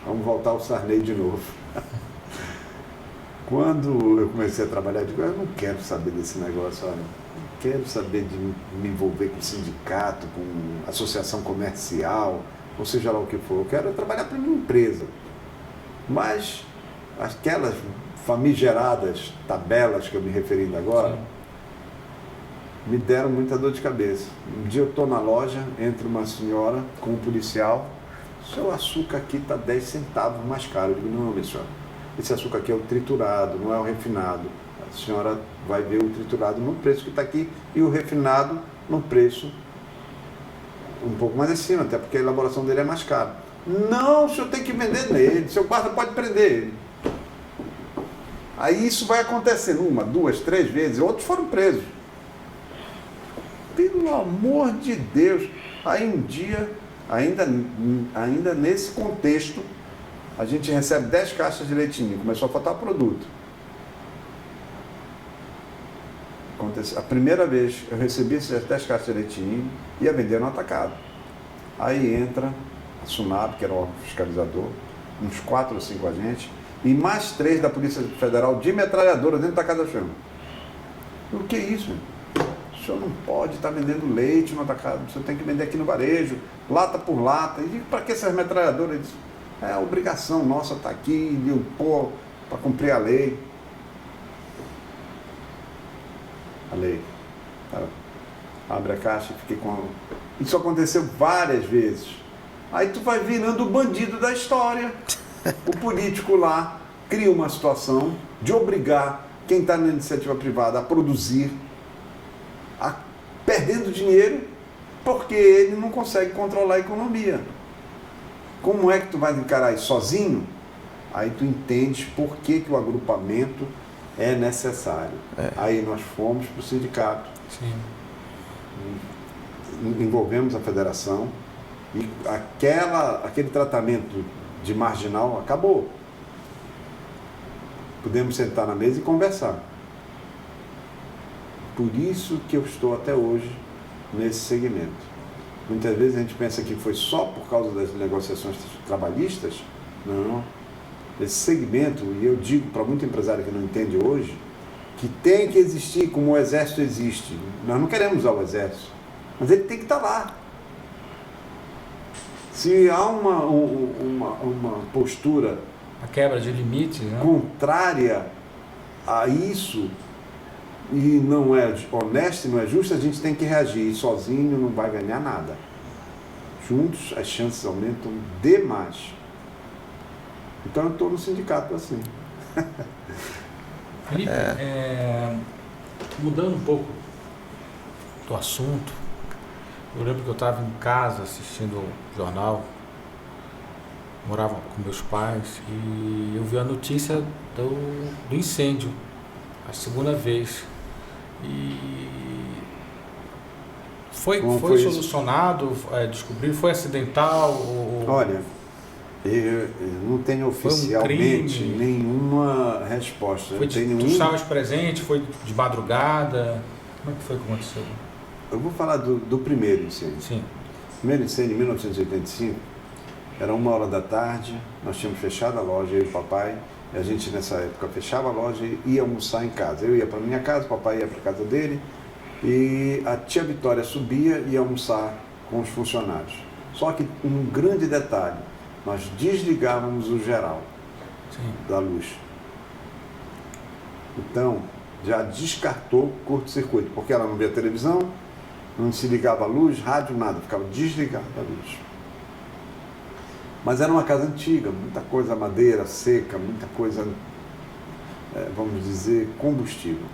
Vamos voltar ao Sarney de novo. Quando eu comecei a trabalhar, eu digo, eu não quero saber desse negócio, olha, não quero saber de me envolver com sindicato, com associação comercial, ou seja lá o que for. Eu quero trabalhar para minha empresa. Mas aquelas famigeradas tabelas que eu me referi agora, me deram muita dor de cabeça. Um dia eu estou na loja, entra uma senhora com um policial, seu açúcar aqui está 10 centavos mais caro. Eu digo, não, minha senhora, esse açúcar aqui é o triturado, não é o refinado. A senhora vai ver o triturado no preço que está aqui e o refinado no preço um pouco mais acima, até porque a elaboração dele é mais cara. Não, o senhor tem que vender nele, seu guarda pode prender ele. Aí isso vai acontecendo 1, 2, 3 vezes, outros foram presos. Pelo amor de Deus. Aí um dia, ainda nesse contexto, a gente recebe 10 caixas de leite ninho, começou a faltar produto. A primeira vez eu recebi essas 10 caixas de leite ninho, ia vender no atacado. Aí entra a SUNAP, que era o órgão fiscalizador, uns 4 ou 5 agentes, e mais 3 da Polícia Federal de metralhadora dentro da Casa Chama. O que é isso? O senhor não pode estar vendendo leite no atacado, o senhor tem que vender aqui no varejo, lata por lata. E para que essas metralhadoras? Ele disse, é a obrigação nossa estar aqui, de pôr para cumprir a lei. A lei. Abre a caixa e fiquei com... Isso aconteceu várias vezes. Aí tu vai virando o bandido da história. O político lá cria uma situação de obrigar quem está na iniciativa privada a produzir, perdendo dinheiro, porque ele não consegue controlar a economia. Como é que tu vai encarar isso sozinho? Aí tu entendes por que o agrupamento é necessário. Aí nós fomos para o sindicato. Sim. Envolvemos a federação e aquele tratamento de marginal acabou. Pudemos sentar na mesa e conversar. Por isso que eu estou até hoje nesse segmento. Muitas vezes a gente pensa que foi só por causa das negociações trabalhistas. Não. Esse segmento, e eu digo para muito empresário que não entende hoje, que tem que existir como o Exército existe. Nós não queremos usar o Exército, mas ele tem que estar lá. Se há uma postura... A quebra de limites, né? Contrária a isso, e não é honesta e não é justa, a gente tem que reagir. E sozinho não vai ganhar nada. juntos as chances aumentam demais. Então eu estou no sindicato assim. Felipe, mudando um pouco do assunto, eu lembro que eu estava em casa assistindo o jornal, morava com meus pais e eu vi a notícia do incêndio, a segunda vez. E foi solucionado, descobriu, foi acidental? Olha, eu não tenho oficialmente nenhuma resposta. Tu estavas presente? Foi de madrugada? Como é que foi que aconteceu? Eu vou falar do primeiro incêndio. Sim. O primeiro incêndio, em 1985, era 1h da tarde, nós tínhamos fechado a loja, eu e o papai, e a gente nessa época fechava a loja e ia almoçar em casa. Eu ia para minha casa, o papai ia para a casa dele, e a tia Vitória subia e ia almoçar com os funcionários. Só que um grande detalhe, nós desligávamos o geral da luz. Então, já descartou curto-circuito, porque ela não via televisão, não se ligava a luz, rádio, nada, ficava desligada a luz. Mas era uma casa antiga, muita coisa madeira seca, muita coisa, vamos dizer, combustível.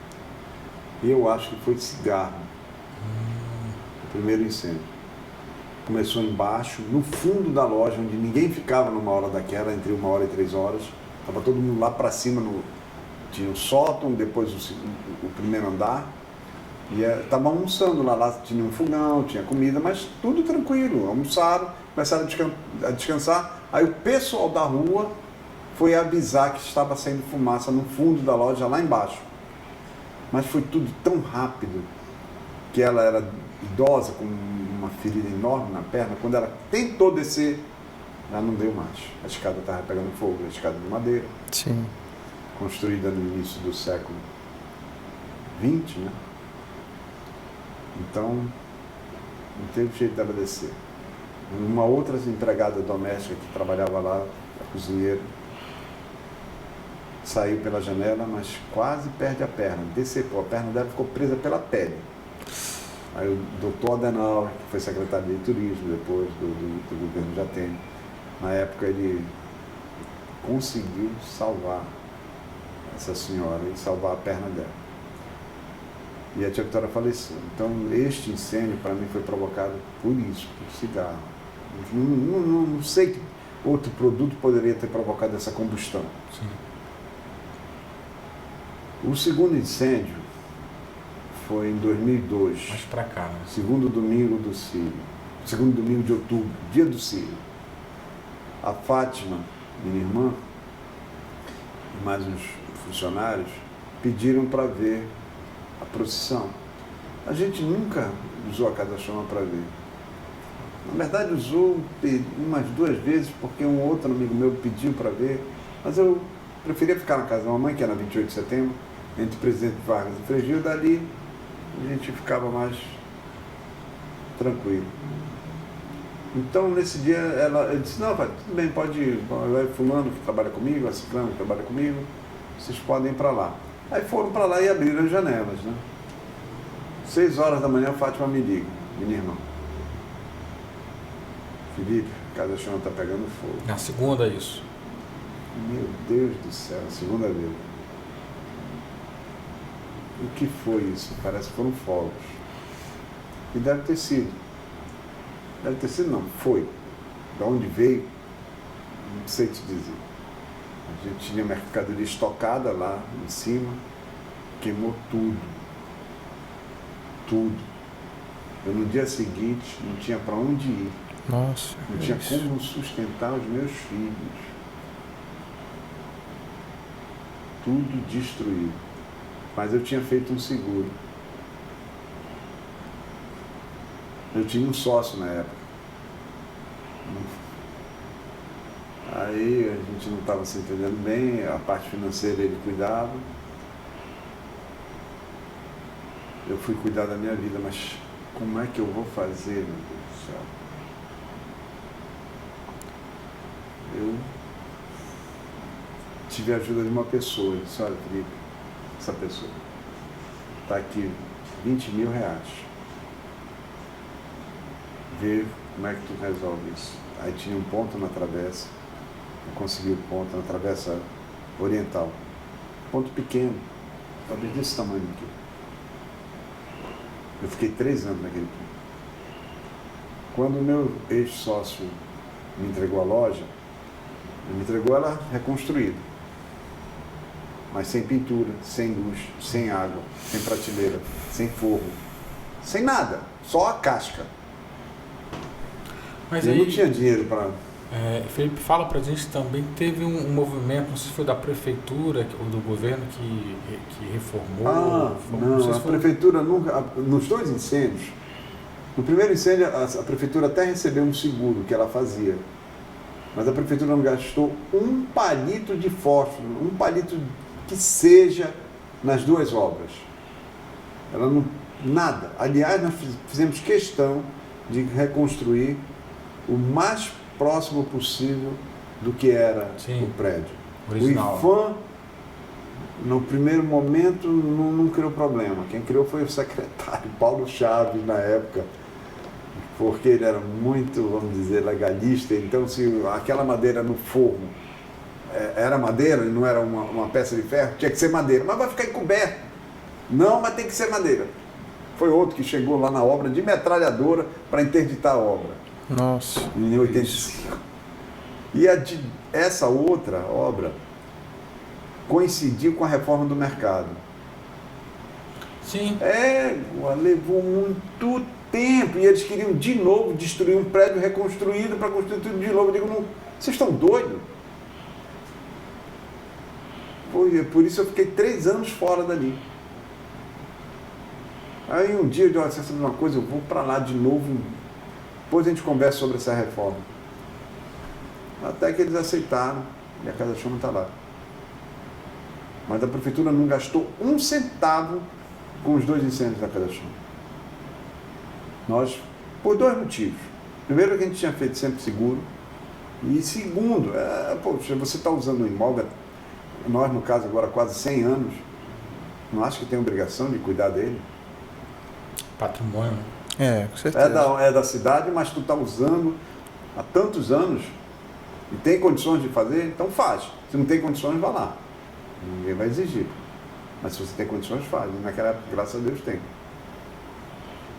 E eu acho que foi cigarro, o primeiro incêndio. Começou embaixo, no fundo da loja, onde ninguém ficava numa hora daquela, entre 1h e 3h. Estava todo mundo lá para cima, tinha o sótão, depois o primeiro andar. E estava almoçando lá, tinha um fogão, tinha comida, mas tudo tranquilo. Almoçaram, começaram a descansar. Aí o pessoal da rua foi avisar que estava saindo fumaça no fundo da loja, lá embaixo. Mas foi tudo tão rápido que ela era idosa, com uma ferida enorme na perna. Quando ela tentou descer, ela não deu mais. A escada estava pegando fogo, a escada de madeira. Sim. Construída no início do século XX, né? Então, não teve jeito dela descer. Uma outra empregada doméstica que trabalhava lá, a cozinheira, saiu pela janela, mas quase perde a perna, decepou. A perna dela ficou presa pela pele. Aí o doutor Adenauer, que foi secretário de turismo depois do governo Jatene, na época ele conseguiu salvar essa senhora e salvar a perna dela. E a tia Vitória faleceu. Então, este incêndio, para mim, foi provocado por isso, por cigarro. Não sei que outro produto poderia ter provocado essa combustão. Sim. O segundo incêndio foi em 2002. Mais pra cá, né? Segundo domingo do Círio. Segundo domingo de outubro, dia do Círio. A Fátima, minha irmã, e mais uns funcionários, pediram para ver a procissão. A gente nunca usou a Casa Chama para ver. Na verdade, usou umas 2 vezes, porque um outro amigo meu pediu para ver, mas eu preferia ficar na casa da mamãe, que era 28 de setembro, entre o Presidente Vargas e Frei Gil. Dali a gente ficava mais tranquilo. Então, nesse dia, eu disse, não, pai, tudo bem, pode ir, vai fulano que trabalha comigo, a ciclano que trabalha comigo, vocês podem ir para lá. Aí foram para lá e abriram as janelas, né? 6h da manhã, a Fátima me liga, minha irmã. Felipe, a Casa Chama está pegando fogo. Na segunda, isso. Meu Deus do céu, a segunda vez. O que foi isso? Parece que foram fogos. E deve ter sido. Deve ter sido, não, foi. De onde veio, não sei te dizer. A gente tinha mercadoria estocada lá em cima, queimou tudo. Tudo. Eu no dia seguinte não tinha para onde ir. Nossa. Não tinha como sustentar os meus filhos. Tudo destruído. Mas eu tinha feito um seguro. Eu tinha um sócio na época. Aí a gente não estava se entendendo bem, a parte financeira ele cuidava. Eu fui cuidar da minha vida, mas como é que eu vou fazer, meu Deus do céu? Eu tive a ajuda de uma pessoa, eu disse, olha, Felipe, essa pessoa está aqui, R$20 mil. ver como é que tu resolve isso. Aí tinha um ponto na travessa, eu consegui o ponto na travessa oriental. Ponto pequeno, talvez desse tamanho aqui. Eu fiquei 3 anos naquele ponto. Quando o meu ex-sócio me entregou a loja, ele me entregou ela reconstruída. Mas sem pintura, sem luz, sem água, sem prateleira, sem forro, sem nada, só a casca. Mas eu aí, não tinha dinheiro para... Felipe, fala pra gente também, teve um movimento, não sei se foi da prefeitura ou do governo que reformou. Não, a prefeitura nunca, nos 2 incêndios, no primeiro incêndio a prefeitura até recebeu um seguro que ela fazia, mas a prefeitura não gastou um palito de fósforo, um palito que seja nas 2 obras. Ela não, nada. Aliás, nós fizemos questão de reconstruir o mais próximo possível do que era o prédio. Original. O IFAM, no primeiro momento, não criou problema. Quem criou foi o secretário Paulo Chaves, na época, porque ele era muito, vamos dizer, legalista. Então, se aquela madeira no forro era madeira e não era uma peça de ferro, tinha que ser madeira. Mas vai ficar encoberto. Não, mas tem que ser madeira. Foi outro que chegou lá na obra de metralhadora para interditar a obra. Nossa. Em 85. E essa outra obra coincidiu com a reforma do mercado. Sim. Levou muito tempo. E eles queriam de novo destruir um prédio reconstruído para construir tudo de novo. Eu digo, não, vocês estão doidos? Por isso eu fiquei 3 anos fora dali. Aí um dia eu disse, você sabe uma coisa, eu vou para lá de novo. Depois a gente conversa sobre essa reforma. Até que eles aceitaram e a Casa Chama está lá. Mas a prefeitura não gastou 1 centavo com os 2 incêndios da Casa Chama. Nós, por 2 motivos. Primeiro, que a gente tinha feito sempre seguro. E segundo, poxa, você está usando um imóvel, nós no caso agora quase 100 anos, não acha que tem obrigação de cuidar dele? Patrimônio, né? Com certeza. É da cidade, mas tu está usando há tantos anos e tem condições de fazer, então faz. Se não tem condições, vá lá. Ninguém vai exigir. Mas se você tem condições, faz. E naquela época, graças a Deus, tem.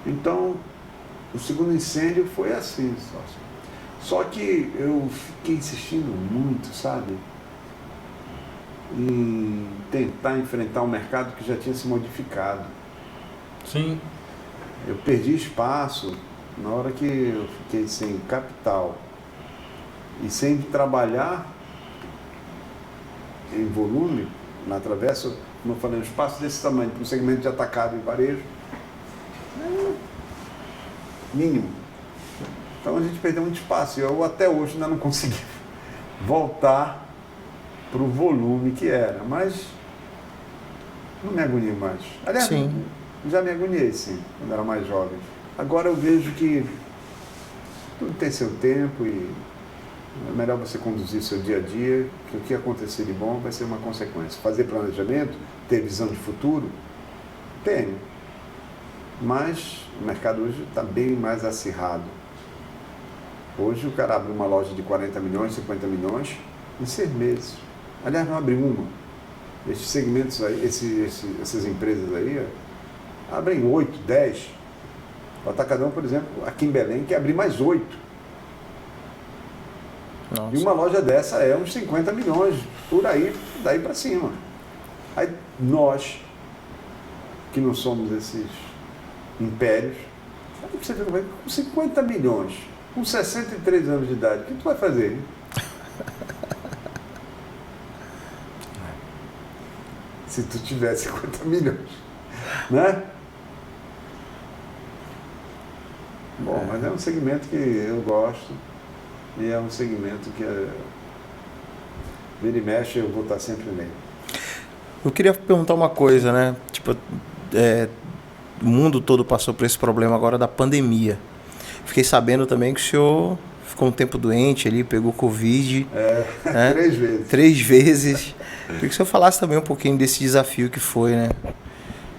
Então, o segundo incêndio foi assim, só que eu fiquei insistindo muito, sabe? Em tentar enfrentar um mercado que já tinha se modificado. Sim. Eu perdi espaço na hora que eu fiquei sem capital e sem trabalhar em volume na travessa, como eu falei, um espaço desse tamanho para um segmento de atacado e varejo mínimo. Então a gente perdeu muito espaço e eu até hoje ainda não consegui voltar para o volume que era, mas não me agonio mais. Aliás, sim. Já me agoniei, sim, quando era mais jovem. Agora eu vejo que tudo tem seu tempo e é melhor você conduzir seu dia a dia, que o que acontecer de bom vai ser uma consequência. Fazer planejamento, ter visão de futuro, tenho. Mas o mercado hoje está bem mais acirrado. Hoje o cara abre uma loja de 40 milhões, 50 milhões em 6 meses. Aliás, não abre uma. Esses segmentos aí, essas empresas aí, abrem 8, 10. O Atacadão, por exemplo, aqui em Belém, quer abrir mais 8. Nossa. E uma loja dessa é uns 50 milhões, por aí, daí para cima. Aí nós, que não somos esses impérios, aí você vê, com 50 milhões, com 63 anos de idade, o que tu vai fazer? Hein? Se tu tivesse 50 milhões, né? Bom, mas é um segmento que eu gosto e é um segmento que vira e mexe, eu vou estar sempre nele. Eu queria perguntar uma coisa, né? Tipo, o mundo todo passou por esse problema agora da pandemia. Fiquei sabendo também que o senhor ficou um tempo doente ali, pegou Covid. Né? 3 vezes. 3 vezes. Queria que o senhor falasse também um pouquinho desse desafio que foi, né?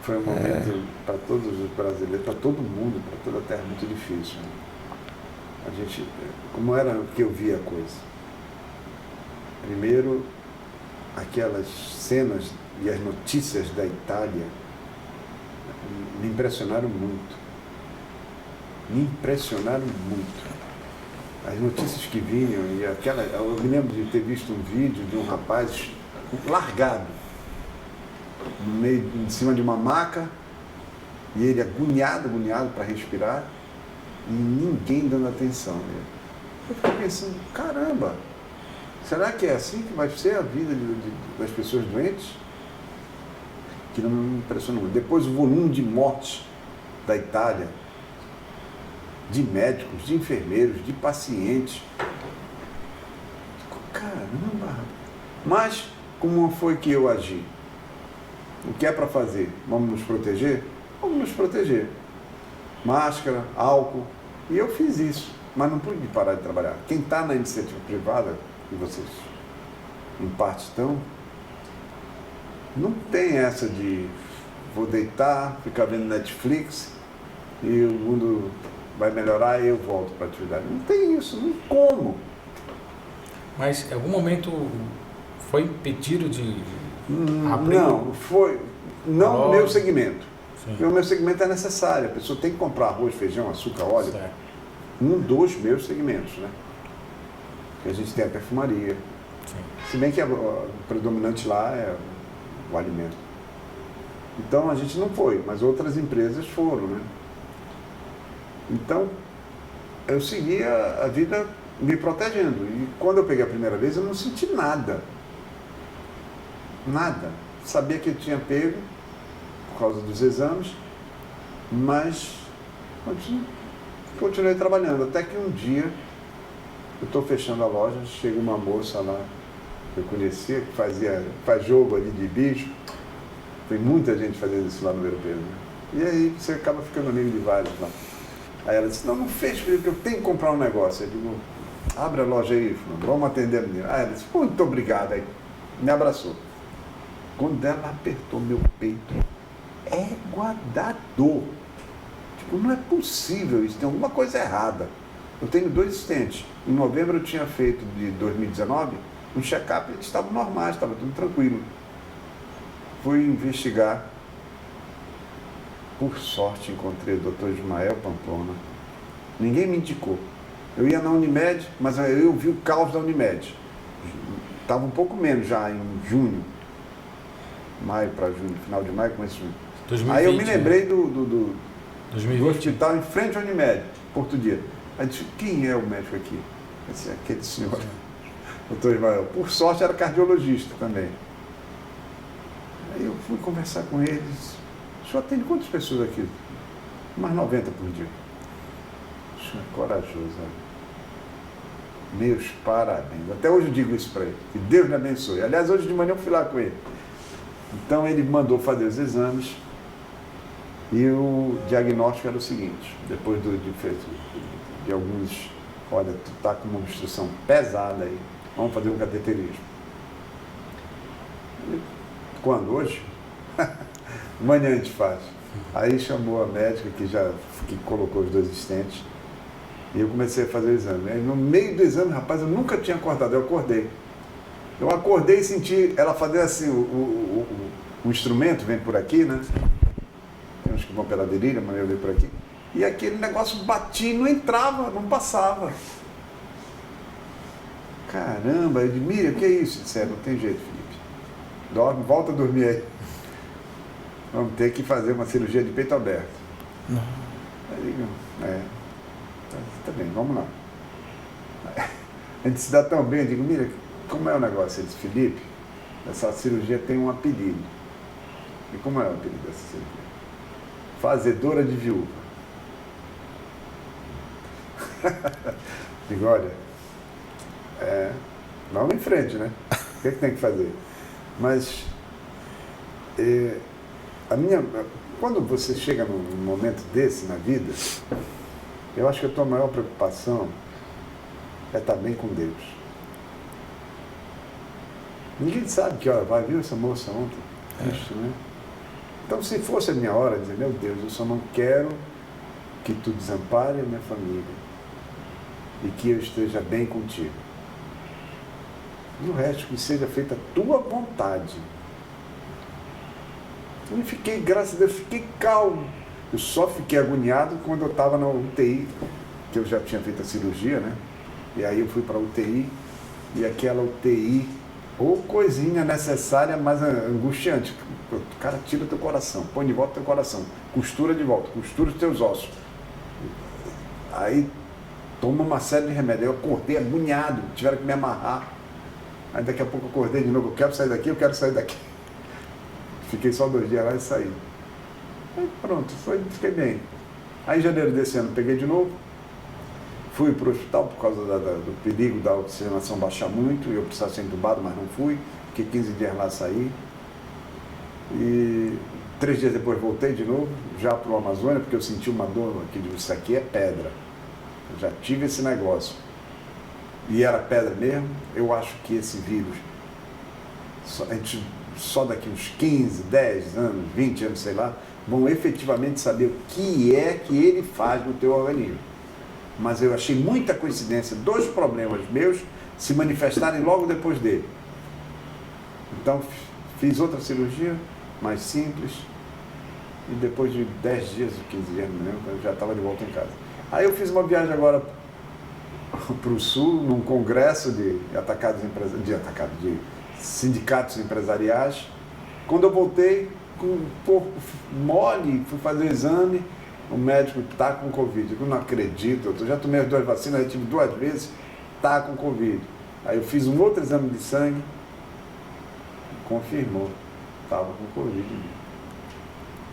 Foi um momento para todos os brasileiros, para todo mundo, para toda a terra, muito difícil. Né? como era que eu via a coisa? Primeiro, aquelas cenas e as notícias da Itália me impressionaram muito. Me impressionaram muito. As notícias que vinham, eu me lembro de ter visto um vídeo de um rapaz largado, no meio, em cima de uma maca, e ele agoniado para respirar, e ninguém dando atenção nele. Eu fiquei pensando, caramba, será que é assim que vai ser a vida das pessoas doentes? Que não me impressionou muito. Depois o volume de mortes da Itália, de médicos, de enfermeiros, de pacientes. Caramba! Mas como foi que eu agi? O que é para fazer? Vamos nos proteger? Vamos nos proteger. Máscara, álcool. E eu fiz isso, mas não pude parar de trabalhar. Quem está na iniciativa privada, e vocês em parte estão, não tem essa de vou deitar, ficar vendo Netflix e o mundo vai melhorar e eu volto para a atividade. Não tem isso, não como. Mas em algum momento foi impedido de abrir? Não, foi. Não no meu segmento. Sim. O meu segmento é necessário. A pessoa tem que comprar arroz, feijão, açúcar, óleo. Certo. Um dos meus segmentos, né? A gente tem a perfumaria. Sim. Se bem que o predominante lá é o alimento. Então a gente não foi, mas outras empresas foram, né? Então eu segui a vida me protegendo. E quando eu peguei a primeira vez, eu não senti nada. Nada. Sabia que eu tinha pego por causa dos exames, mas continuei trabalhando. Até que um dia eu estou fechando a loja, chega uma moça lá que eu conhecia, que faz jogo ali de bicho. Tem muita gente fazendo isso lá no Ver o Peso, né? E aí você acaba ficando amigo de vários lá. Aí ela disse, não fecha, porque eu tenho que comprar um negócio. Eu digo, abre a loja aí, vamos atender a menina. Aí ela disse, muito obrigado. Aí me abraçou. Quando ela apertou meu peito, égua da dor. Tipo, não é possível isso, tem alguma coisa errada. Eu tenho 2 stents. Em novembro eu tinha feito, de 2019, um check-up, eles estavam normais, estava tudo tranquilo. Fui investigar. Por sorte encontrei o Dr. Ismael Pamplona. Ninguém me indicou. Eu ia na Unimed, mas eu vi o caos da Unimed. Estava um pouco menos já em junho. Maio para junho, final de maio, começo de junho. 2020, aí eu me lembrei do 2020. hospital em frente à Unimed, Porto Dia. Aí disse, quem é o médico aqui? Eu disse, aquele senhor, Dr. Ismael. Por sorte era cardiologista também. Aí eu fui conversar com eles. O senhor atende quantas pessoas aqui? Umas 90 por dia. O senhor é corajoso, né? Meus parabéns. Até hoje eu digo isso para ele. Que Deus me abençoe. Aliás, hoje de manhã eu fui lá com ele. Então ele mandou fazer os exames e o diagnóstico era o seguinte, depois de alguns, olha, tu está com uma obstrução pesada aí, vamos fazer um cateterismo. Quando? Hoje? Amanhã a gente faz. Aí chamou a médica que colocou os 2 stents e eu comecei a fazer o exame. Aí, no meio do exame, rapaz, eu nunca tinha acordado, eu acordei. Eu acordei e senti ela fazer assim, o instrumento vem por aqui, né? Tem uns que vão pela virilha, mas eu venho por aqui. E aquele negócio batia e não entrava, não passava. Caramba, eu disse, Miriam, o que é isso? Disse, não tem jeito, Felipe. Dorme, volta a dormir aí. Vamos ter que fazer uma cirurgia de peito aberto. Não. Aí digo, tá bem, vamos lá. A gente se dá tão bem, eu digo, Miriam, como é o negócio? Ele disse, Felipe, essa cirurgia tem um apelido. E como é o apelido dessa cirurgia? Fazedora de viúva. Digo, olha, vamos em frente, né? O que tem que fazer? Mas, quando você chega num momento desse na vida, eu acho que a tua maior preocupação é estar bem com Deus. Ninguém sabe que hora vai, viu essa moça ontem? Isso, né? Então, se fosse a minha hora, dizer, meu Deus, eu só não quero que tu desampare a minha família. e que eu esteja bem contigo. E o resto, que seja feita a tua vontade. Eu fiquei, graças a Deus, fiquei calmo. Eu só fiquei agoniado quando eu estava na UTI, que eu já tinha feito a cirurgia, né? E aí eu fui para a UTI, e aquela UTI, ou coisinha necessária, mas angustiante. O cara tira teu coração, põe de volta teu coração, costura de volta, costura os teus ossos. Aí toma uma série de remédios. Eu acordei agoniado, tiveram que me amarrar. Aí daqui a pouco eu acordei de novo, eu quero sair daqui, eu quero sair daqui. Fiquei só 2 dias lá e saí. Aí pronto, fiquei bem. Aí em janeiro desse ano peguei de novo, fui para o hospital por causa do perigo da oxigenação baixar muito, e eu precisava ser entubado, mas não fui. Fiquei 15 dias lá, saí. E 3 dias depois voltei de novo, já para o Amazônia, porque eu senti uma dor aqui, isso aqui é pedra. Eu já tive esse negócio. E era pedra mesmo. Eu acho que esse vírus, só daqui uns 15, 10 anos, 20 anos, sei lá, vão efetivamente saber o que é que ele faz no teu organismo. Mas eu achei muita coincidência 2 problemas meus se manifestarem logo depois dele. Então fiz outra cirurgia, mais simples, e depois de 10 dias, 15 dias, não lembro, eu já estava de volta em casa. Aí eu fiz uma viagem agora para o sul, num congresso de sindicatos empresariais. Quando eu voltei, com um corpo mole, fui fazer o exame, o médico está com Covid. Eu não acredito, eu já tomei as 2 vacinas, já tive 2 vezes, está com Covid. Aí eu fiz um outro exame de sangue, confirmou, estava com Covid.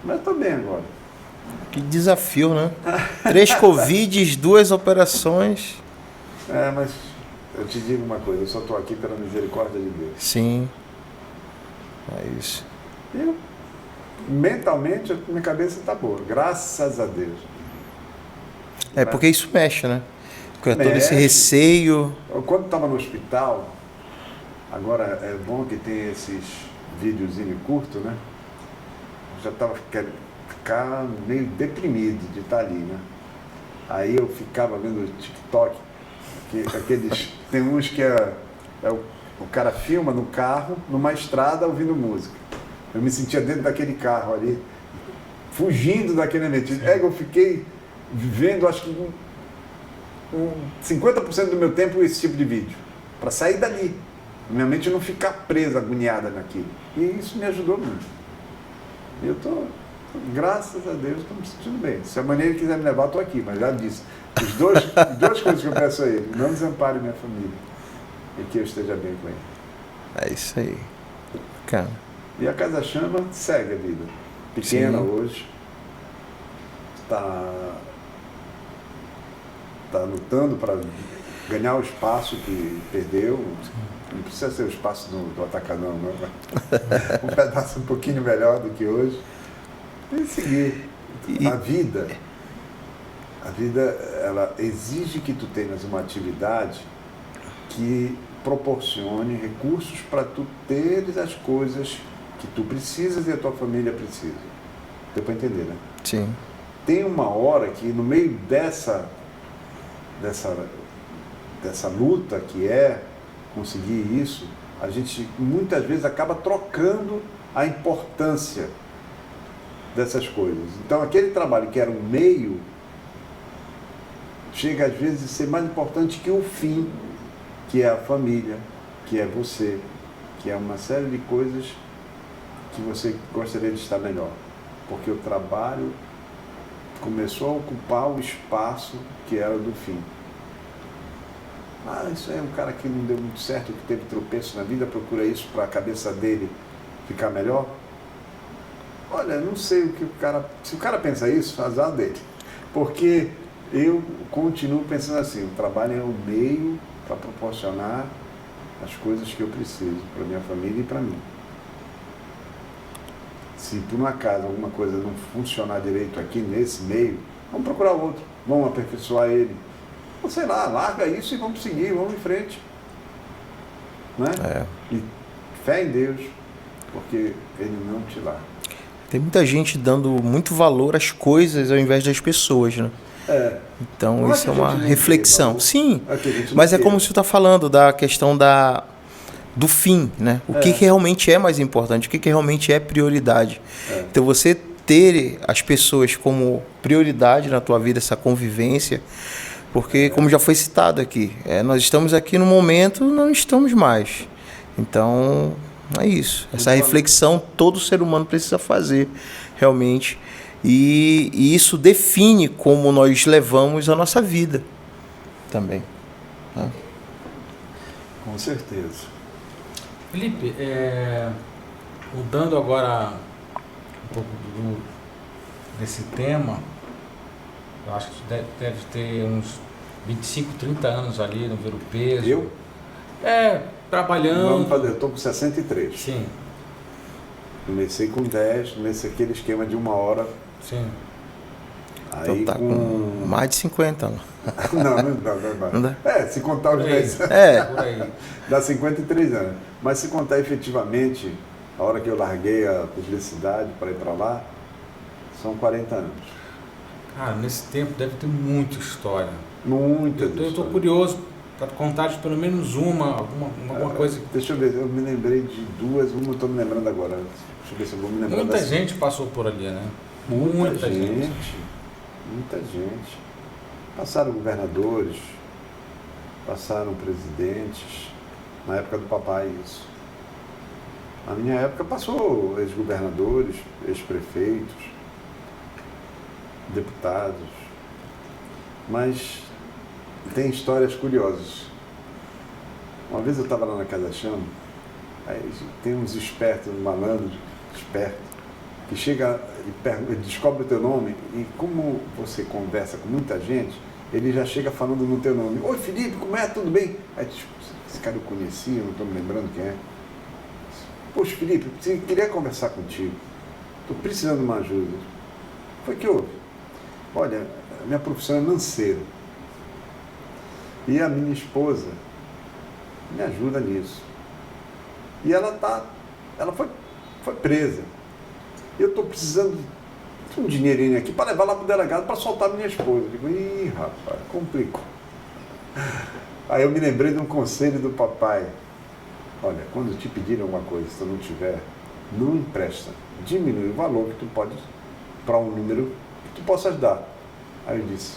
Mas estou bem agora. Que desafio, né? 3 Covids, 2 operações. Mas eu te digo uma coisa, eu só estou aqui pela misericórdia de Deus. Sim, é isso. Eu, mentalmente, a minha cabeça está boa, graças a Deus. Porque isso mexe, né? Porque todo esse Mexe. receio. Eu, quando estava no hospital, agora é bom que tem esses videozinhos curtos, né? Eu já estava querendo ficar meio deprimido de estar ali, né? Aí eu ficava vendo o TikTok, tem uns que o cara filma no carro, numa estrada, ouvindo música. Eu me sentia dentro daquele carro ali, fugindo daquele ambiente. Eu fiquei vendo, acho que 50% do meu tempo esse tipo de vídeo, para sair dali. Minha mente não ficar presa, agoniada naquilo. E isso me ajudou muito. E eu estou, graças a Deus, estou me sentindo bem. Se amanhã ele quiser me levar, estou aqui, mas já disse. As 2 coisas que eu peço a ele: não desampare minha família e que eu esteja bem com ele. É isso aí. Cara. E a Casa Chama segue a vida. Pequena Sim. hoje. Está lutando para ganhar o espaço que perdeu. Não precisa ser o espaço do Atacadão, não. Um pedaço um pouquinho melhor do que hoje. E seguir. A vida, ela exige que tu tenhas uma atividade que proporcione recursos para tu teres as coisas que tu precisas e a tua família precisa. Deu para entender, né? Sim. Tem uma hora que no meio dessa luta que é conseguir isso, a gente muitas vezes acaba trocando a importância dessas coisas. Então aquele trabalho que era um meio chega às vezes a ser mais importante que o fim, que é a família, que é você, que é uma série de coisas que você gostaria de estar melhor. Porque o trabalho começou a ocupar o espaço que era do fim. Isso aí é um cara que não deu muito certo, que teve tropeço na vida, procura isso para a cabeça dele ficar melhor. Olha, não sei o que o cara... Se o cara pensa isso, azar dele. Porque eu continuo pensando assim, o trabalho é o meio para proporcionar as coisas que eu preciso para minha família e para mim. Se por um acaso alguma coisa não funcionar direito aqui nesse meio, vamos procurar outro, vamos aperfeiçoar ele. Ou sei lá, larga isso e vamos seguir, vamos em frente. Né? E fé em Deus, porque Ele não te larga. Tem muita gente dando muito valor às coisas ao invés das pessoas, né? Então, Não isso é que a uma gente não reflexão. dê, Sim, é que a gente não mas é queira. como você está falando da questão do fim, né? O que realmente é mais importante, o que realmente é prioridade. Então, você ter as pessoas como prioridade na tua vida, essa convivência, porque, como já foi citado aqui, nós estamos aqui no momento, não estamos mais. Então, é isso. Essa reflexão todo ser humano precisa fazer, realmente. E isso define como nós levamos a nossa vida também. Né? Com certeza. Felipe, mudando agora um pouco desse tema, eu acho que tu deve ter uns 25, 30 anos ali no Ver o Peso. Eu? Trabalhando. Vamos fazer, eu estou com 63. Sim, Comecei com 10, nesse aquele esquema de 1 hora. sim. Aí Então tá com mais de 50 lá. Não. Não dá? Se contar os Por aí. 10 anos, Por aí. dá 53 anos. Mas se contar efetivamente, a hora que eu larguei a publicidade para ir para lá, são 40 anos. Cara, nesse tempo deve ter muita história. Muitas Eu estou histórias. curioso para contar de pelo menos alguma coisa. Deixa eu ver, eu me lembrei de duas, uma eu estou me lembrando agora. Deixa eu ver se eu vou me lembrar Muita da gente passou por ali, né? Muita gente. Passaram governadores, passaram presidentes, na época do papai isso. Na minha época passou ex-governadores, ex-prefeitos, deputados, mas tem histórias curiosas. Uma vez eu estava lá na Casa Chama, aí tem uns espertos, uns malandros, espertos, que chega e descobre o teu nome, e como você conversa com muita gente, ele já chega falando no teu nome. Oi, Felipe, como é? Tudo bem? Aí, esse cara eu conhecia, eu não estou me lembrando quem é. Poxa, Felipe, eu queria conversar contigo. Estou precisando de uma ajuda. Foi que houve? Olha, a minha profissão é lanceiro. E a minha esposa me ajuda nisso. E ela foi presa. Eu estou precisando de um dinheirinho aqui para levar lá para o delegado para soltar minha esposa. Eu digo, ih, rapaz, complicou. Aí eu me lembrei de um conselho do papai. Olha, quando te pedirem alguma coisa, se tu não tiver, não empresta. Diminui o valor que tu pode, para um número que tu possas dar. Aí eu disse,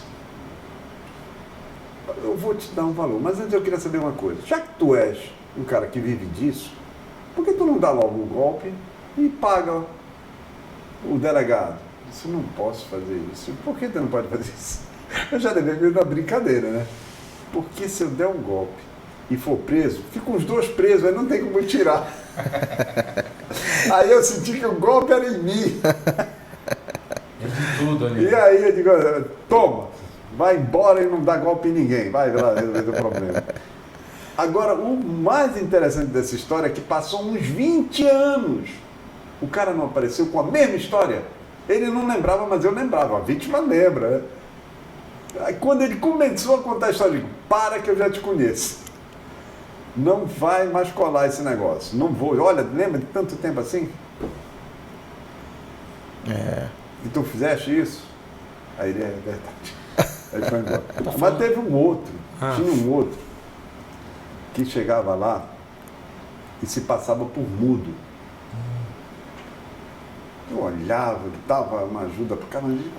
eu vou te dar um valor, mas antes eu queria saber uma coisa. Já que tu és um cara que vive disso, por que tu não dá logo um golpe e paga o delegado? Eu disse, eu não posso fazer isso. Por que tu não pode fazer isso? Eu já levei meio da brincadeira, né? Porque se eu der um golpe e for preso, ficam os dois presos, aí não tem como tirar. Aí eu senti que o golpe era em mim. É de tudo ali. E aí eu digo, toma, vai embora e não dá golpe em ninguém, vai lá resolver o problema. Agora, o mais interessante dessa história é que passou uns 20 anos. O cara não apareceu com a mesma história. Ele não lembrava, mas eu lembrava. A vítima lembra, né? Aí quando ele começou a contar a história, eu digo, para que eu já te conheço. Não vai mais colar esse negócio. Não vou. Olha, lembra de tanto tempo assim? E tu fizeste isso? Aí ele, é verdade. Aí ele foi embora. Mas teve um outro. Tinha um outro que chegava lá e se passava por mudo. Eu olhava, dava uma ajuda pro cara, mas eu digo,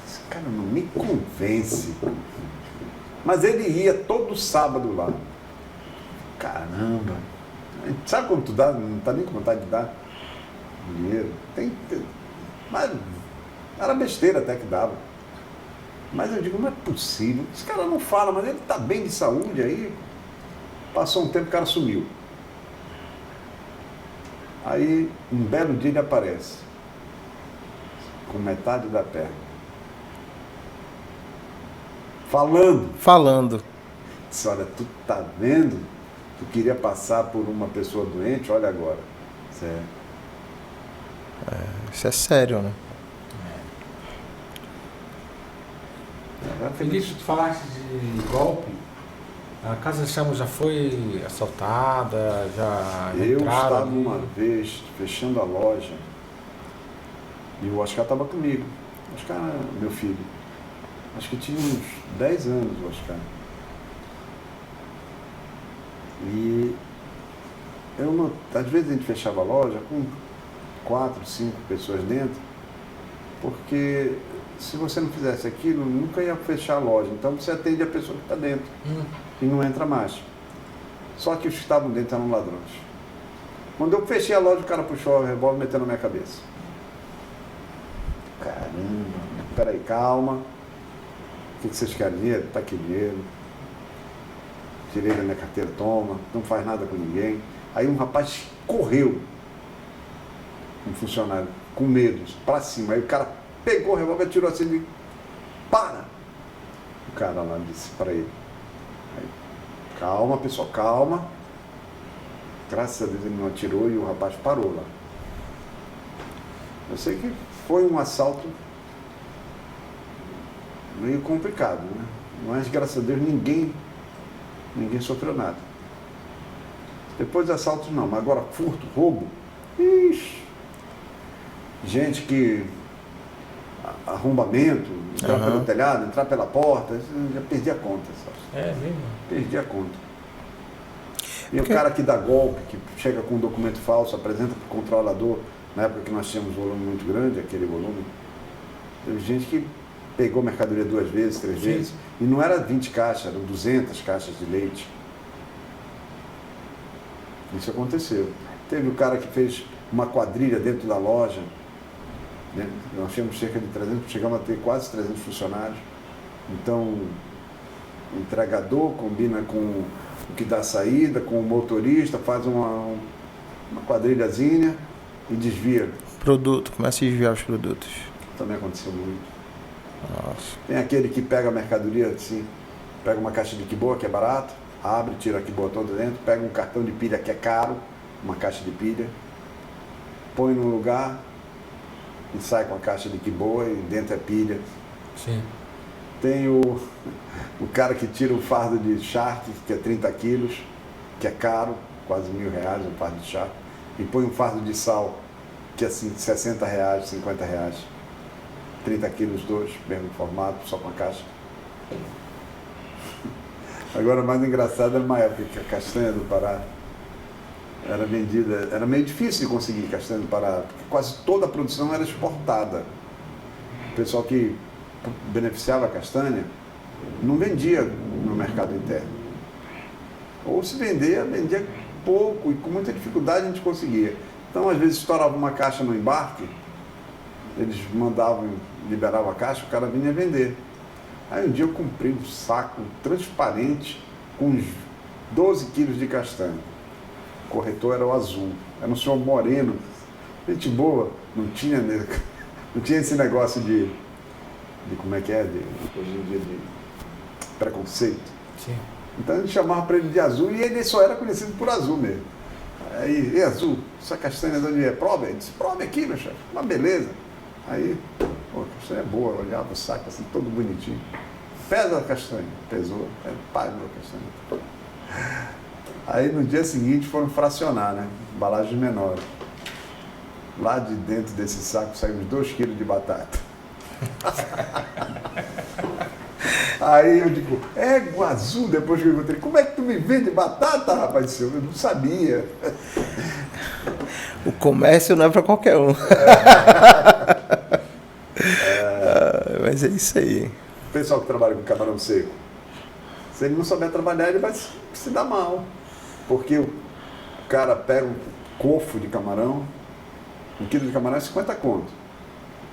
esse cara não me convence. Mas ele ia todo sábado lá. Caramba! Sabe quando tu dá? Não tá nem com vontade de dar dinheiro. Mas era besteira até que dava. Mas eu digo, não é possível. Esse cara não fala, mas ele tá bem de saúde aí. Passou um tempo, o cara sumiu. Aí, um belo dia ele aparece. Com metade da perna. Falando. Disse, olha, tu tá vendo? Tu queria passar por uma pessoa doente, olha agora. Sério. Isso é sério, né? Felipe, tu falaste de golpe. A Casa Chama já foi assaltada, já Eu entraram estava ali. uma vez fechando a loja E o Oscar estava comigo. O Oscar, meu filho, acho que tinha uns 10 anos o Oscar. E às vezes a gente fechava a loja com 4, 5 pessoas dentro, porque se você não fizesse aquilo, nunca ia fechar a loja. Então você atende a pessoa que está dentro e não entra mais. Só que os que estavam dentro eram ladrões. Quando eu fechei a loja, o cara puxou o revólver e meteu na minha cabeça. Caramba, peraí, calma. O que vocês querem? Dinheiro? Tá aqui dinheiro. Tirei da minha carteira, toma, não faz nada com ninguém. Aí um rapaz correu, um funcionário, com medo, pra cima. Aí o cara pegou o revólver, atirou assim, ele, para! O cara lá disse pra ele. Aí, calma, pessoal, calma. Graças a Deus ele não atirou e o rapaz parou lá. Eu sei que foi um assalto meio complicado, né? Mas graças a Deus ninguém sofreu nada. Depois de assaltos não, mas agora furto, roubo, ixi, gente que arrombamento, entrar pelo telhado, entrar pela porta, eu já perdi a conta. Sabe? É mesmo? Perdi a conta. E o cara que dá golpe, que chega com um documento falso, apresenta para o controlador, na época que nós tínhamos um volume muito grande, aquele volume, teve gente que pegou mercadoria 2 vezes, 3 vezes, e não era 20 caixas, eram 200 caixas de leite. Isso aconteceu. Teve o cara que fez uma quadrilha dentro da loja, né? Nós tínhamos cerca de 300, chegamos a ter quase 300 funcionários. Então, o entregador combina com o que dá saída, com o motorista, faz uma quadrilhazinha e desvia. Produto, começa a desviar os produtos. Também aconteceu muito. Nossa. Tem aquele que pega a mercadoria assim, pega uma caixa de quiboa que é barato, abre, tira a quiboa toda dentro, pega um cartão de pilha que é caro, uma caixa de pilha, põe num lugar e sai com a caixa de quiboa e dentro é pilha. Sim. Tem o cara que tira um fardo de charque, que é 30 quilos, que é caro, quase R$1.000 um fardo de charque, e põe um fardo de sal, que é assim, R$60, R$50. 30 quilos, 2, mesmo formato, só com a caixa. Agora, o mais engraçado era uma época que a castanha do Pará era vendida, era meio difícil de conseguir castanha do Pará, porque quase toda a produção era exportada. O pessoal que beneficiava a castanha não vendia no mercado interno. Ou se vendia pouco e com muita dificuldade a gente conseguia. Então, às vezes, estourava uma caixa no embarque, eles mandavam, liberavam a caixa, o cara vinha vender. Aí um dia eu comprei um saco transparente com uns 12 quilos de castanha. O corretor era o Azul, era um senhor moreno, gente boa, não tinha esse negócio de como é que é, hoje em dia, de preconceito. Sim. Então a gente chamava para ele de Azul e ele só era conhecido por Azul mesmo. Aí, Azul, essa castanha de onde é? Prova? Ele disse, prova aqui, meu chefe, uma beleza. Aí, pô, a castanha é boa, eu olhava o saco assim, todo bonitinho. Pesa a castanha, pesou, pagou a castanha. Aí no dia seguinte foram fracionar, né? Embalagens menores. Lá de dentro desse saco saiu uns 2 quilos de batata. Aí eu digo, Azul, depois que eu encontrei, como é que tu me vende batata, rapaz? Eu não sabia. O comércio não é para qualquer um. Mas é isso aí. O pessoal que trabalha com camarão seco, se ele não souber trabalhar, ele vai se dar mal. Porque o cara pega um cofo de camarão, 1 quilo de camarão é 50 conto.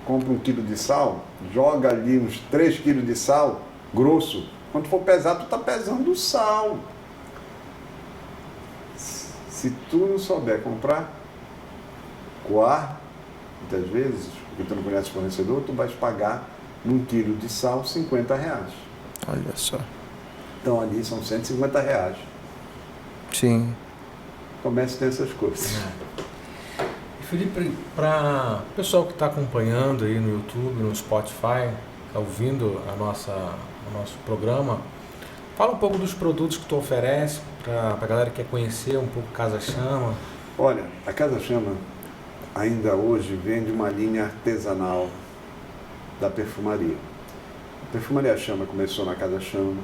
Compra 1 quilo de sal, joga ali uns 3 quilos de sal, grosso. Quando for pesar, tu tá pesando o sal. Se tu não souber comprar, coar, muitas vezes, porque tu não conhece o fornecedor, tu vais pagar 1 quilo de sal R$50. Olha só. Então ali são R$150. Sim. O comércio tem essas coisas. Felipe, para o pessoal que está acompanhando aí no YouTube, no Spotify, está ouvindo o nosso programa, fala um pouco dos produtos que tu oferece para a galera que quer conhecer um pouco Casa Chama. Olha, a Casa Chama ainda hoje vende uma linha artesanal da perfumaria. A perfumaria Chama começou na Casa Chama.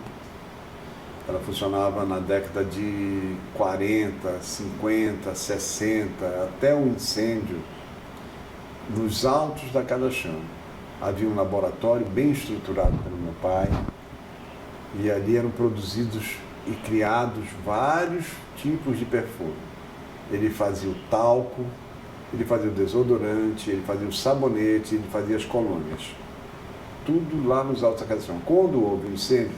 Ela funcionava na década de 40, 50, 60, até o incêndio nos altos da Casa Chama. Havia um laboratório bem estruturado pelo meu pai, e ali eram produzidos e criados vários tipos de perfume. Ele fazia o talco, ele fazia o desodorante, ele fazia o sabonete, ele fazia as colônias. Tudo lá nos altos da Casa Chama. Quando houve um incêndio,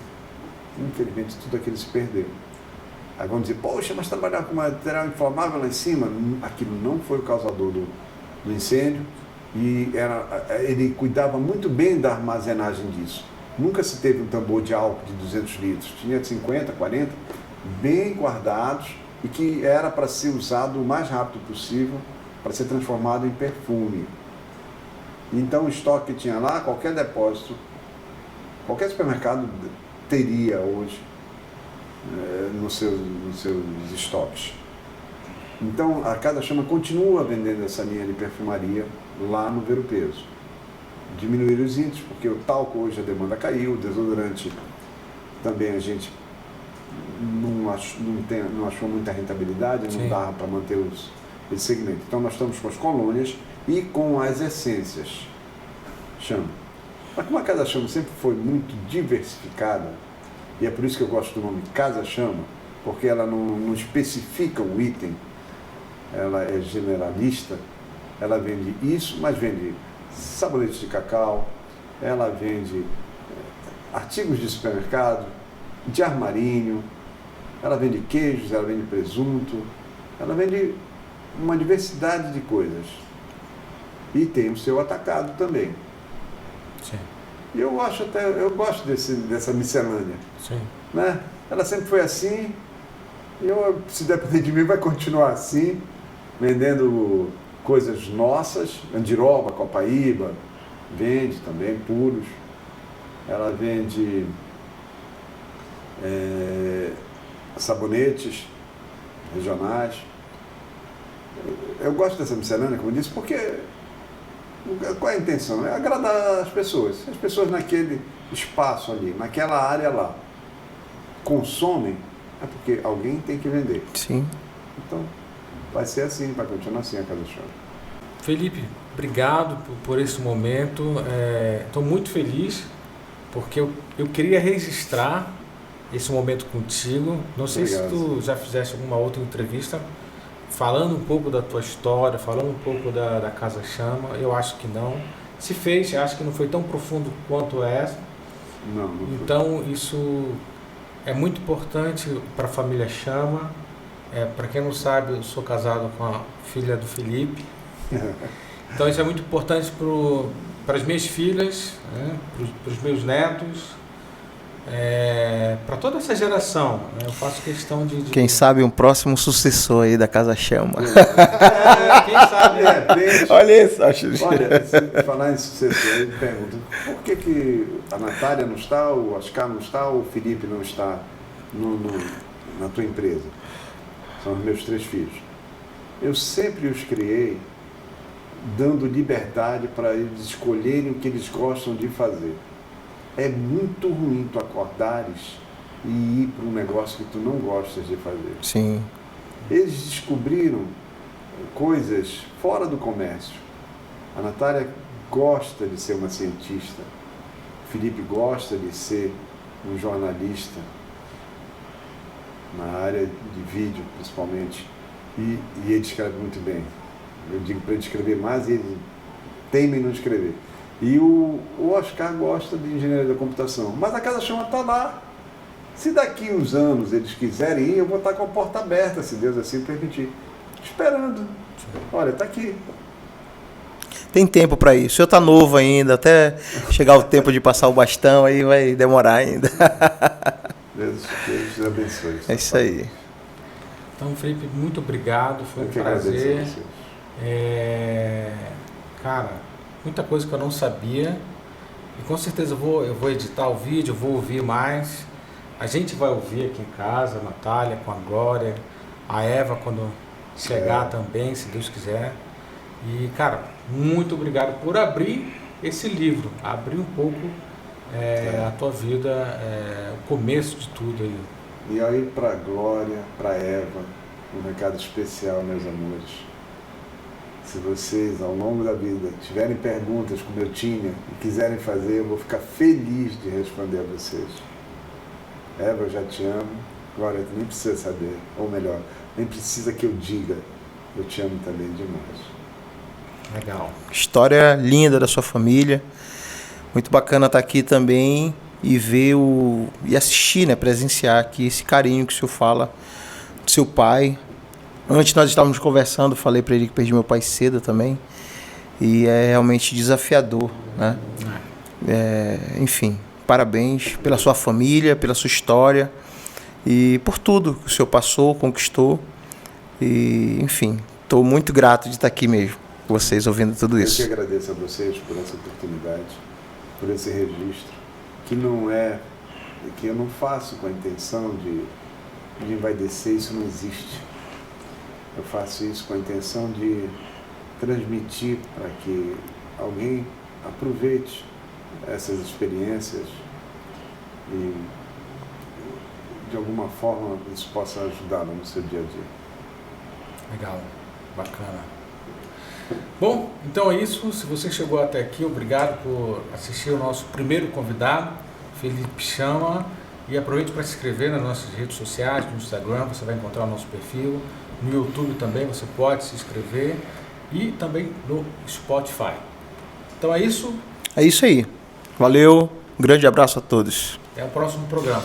infelizmente tudo aquilo se perdeu. Aí vão dizer, poxa, mas trabalhar com material inflamável lá em cima? Aquilo não foi o causador do incêndio, e ele cuidava muito bem da armazenagem disso. Nunca se teve um tambor de álcool de 200 litros, tinha 50, 40, bem guardados, e que era para ser usado o mais rápido possível, para ser transformado em perfume. Então o estoque que tinha lá, qualquer depósito, qualquer supermercado teria hoje nos seus estoques. Então a Casa Chama continua vendendo essa linha de perfumaria lá no Ver o Peso. Diminuir os índices, porque o talco hoje a demanda caiu, o desodorante também a gente não achou muita rentabilidade, não dava para manter esse segmento. Então nós estamos com as colônias e com as essências Chama. Mas como a Casa Chama sempre foi muito diversificada, e é por isso que eu gosto do nome Casa Chama, porque ela não especifica o item, ela é generalista, ela vende isso, mas vende sabonete de cacau, ela vende artigos de supermercado, de armarinho, ela vende queijos, ela vende presunto, ela vende uma diversidade de coisas. E tem o seu atacado também. Sim. E eu gosto dessa miscelânea. Sim. Né? Ela sempre foi assim, e se depender de mim, vai continuar assim, vendendo coisas nossas, andiroba, copaíba, vende também, puros. Ela vende sabonetes regionais. Eu gosto dessa miscelânea, como eu disse, porque qual é a intenção? É agradar as pessoas. Se as pessoas naquele espaço ali, naquela área lá, consomem, é porque alguém tem que vender. Sim. Então, vai ser assim, vai continuar assim a Casa Chama. Felipe, obrigado por esse momento. Estou muito feliz, porque eu queria registrar esse momento contigo. Não sei se tu já fizeste alguma outra entrevista falando um pouco da tua história, falando um pouco da Casa Chama. Eu acho que não. Se fez, acho que não foi tão profundo quanto essa. Não foi. Então, isso é muito importante para a família Chama. Para quem não sabe, eu sou casado com a filha do Felipe. Então, isso é muito importante para as minhas filhas, né? Para os meus netos. Para toda essa geração, né? Eu faço questão de... Quem sabe um próximo sucessor aí da Casa Chama. Quem sabe, de repente... Olha isso, acho. Olha, se falar em sucessor, eu pergunto, por que a Natália não está, o Oscar não está, ou o Felipe não está na tua empresa? São os meus 3 filhos. Eu sempre os criei dando liberdade para eles escolherem o que eles gostam de fazer. É muito ruim tu acordares e ir para um negócio que tu não gostas de fazer. Sim. Eles descobriram coisas fora do comércio. A Natália gosta de ser uma cientista. O Felipe gosta de ser um jornalista, na área de vídeo, principalmente. E ele escreve muito bem. Eu digo para ele escrever mais e ele teima em não escrever. E o Oscar gosta de engenharia da computação. Mas a Casa Chama está lá. Se daqui uns anos eles quiserem ir, eu vou estar com a porta aberta, se Deus assim permitir. Esperando. Olha, está aqui. Tem tempo para isso. O senhor está novo ainda, até chegar o tempo de passar o bastão, aí vai demorar ainda. Deus abençoe. É isso aí. Então, Felipe, muito obrigado. Foi um prazer. Cara, muita coisa que eu não sabia. E com certeza eu vou editar o vídeo, vou ouvir mais. A gente vai ouvir aqui em casa, a Natália com a Glória, a Eva quando chegar também, se Deus quiser. E, cara, muito obrigado por abrir esse livro, abrir um pouco a tua vida, o começo de tudo aí. E aí para Glória, para Eva, um recado especial, meus amores. Se vocês, ao longo da vida, tiverem perguntas como eu tinha e quiserem fazer, eu vou ficar feliz de responder a vocês. Eva, eu já te amo. Glória, tu nem precisa saber. Ou melhor, nem precisa que eu diga. Eu te amo também demais. Legal. História linda da sua família. Muito bacana estar aqui também e ver e assistir, né, presenciar aqui esse carinho que o senhor fala do seu pai. Antes nós estávamos conversando, falei para ele que perdi meu pai cedo também. E é realmente desafiador, né? Enfim, parabéns pela sua família, pela sua história e por tudo que o senhor passou, conquistou. E, enfim, estou muito grato de estar aqui mesmo, com vocês, ouvindo tudo isso. Eu que agradeço a vocês por essa oportunidade, por esse registro, que eu não faço com a intenção de envaidecer, isso não existe. Eu faço isso com a intenção de transmitir para que alguém aproveite essas experiências e, de alguma forma, isso possa ajudá-lo no seu dia a dia. Legal, bacana. Bom, então é isso. Se você chegou até aqui, obrigado por assistir o nosso primeiro convidado, Felipe Chama. E aproveite para se inscrever nas nossas redes sociais, no Instagram, você vai encontrar o nosso perfil. No YouTube também você pode se inscrever. E também no Spotify. Então é isso. É isso aí. Valeu, um grande abraço a todos. Até o próximo programa.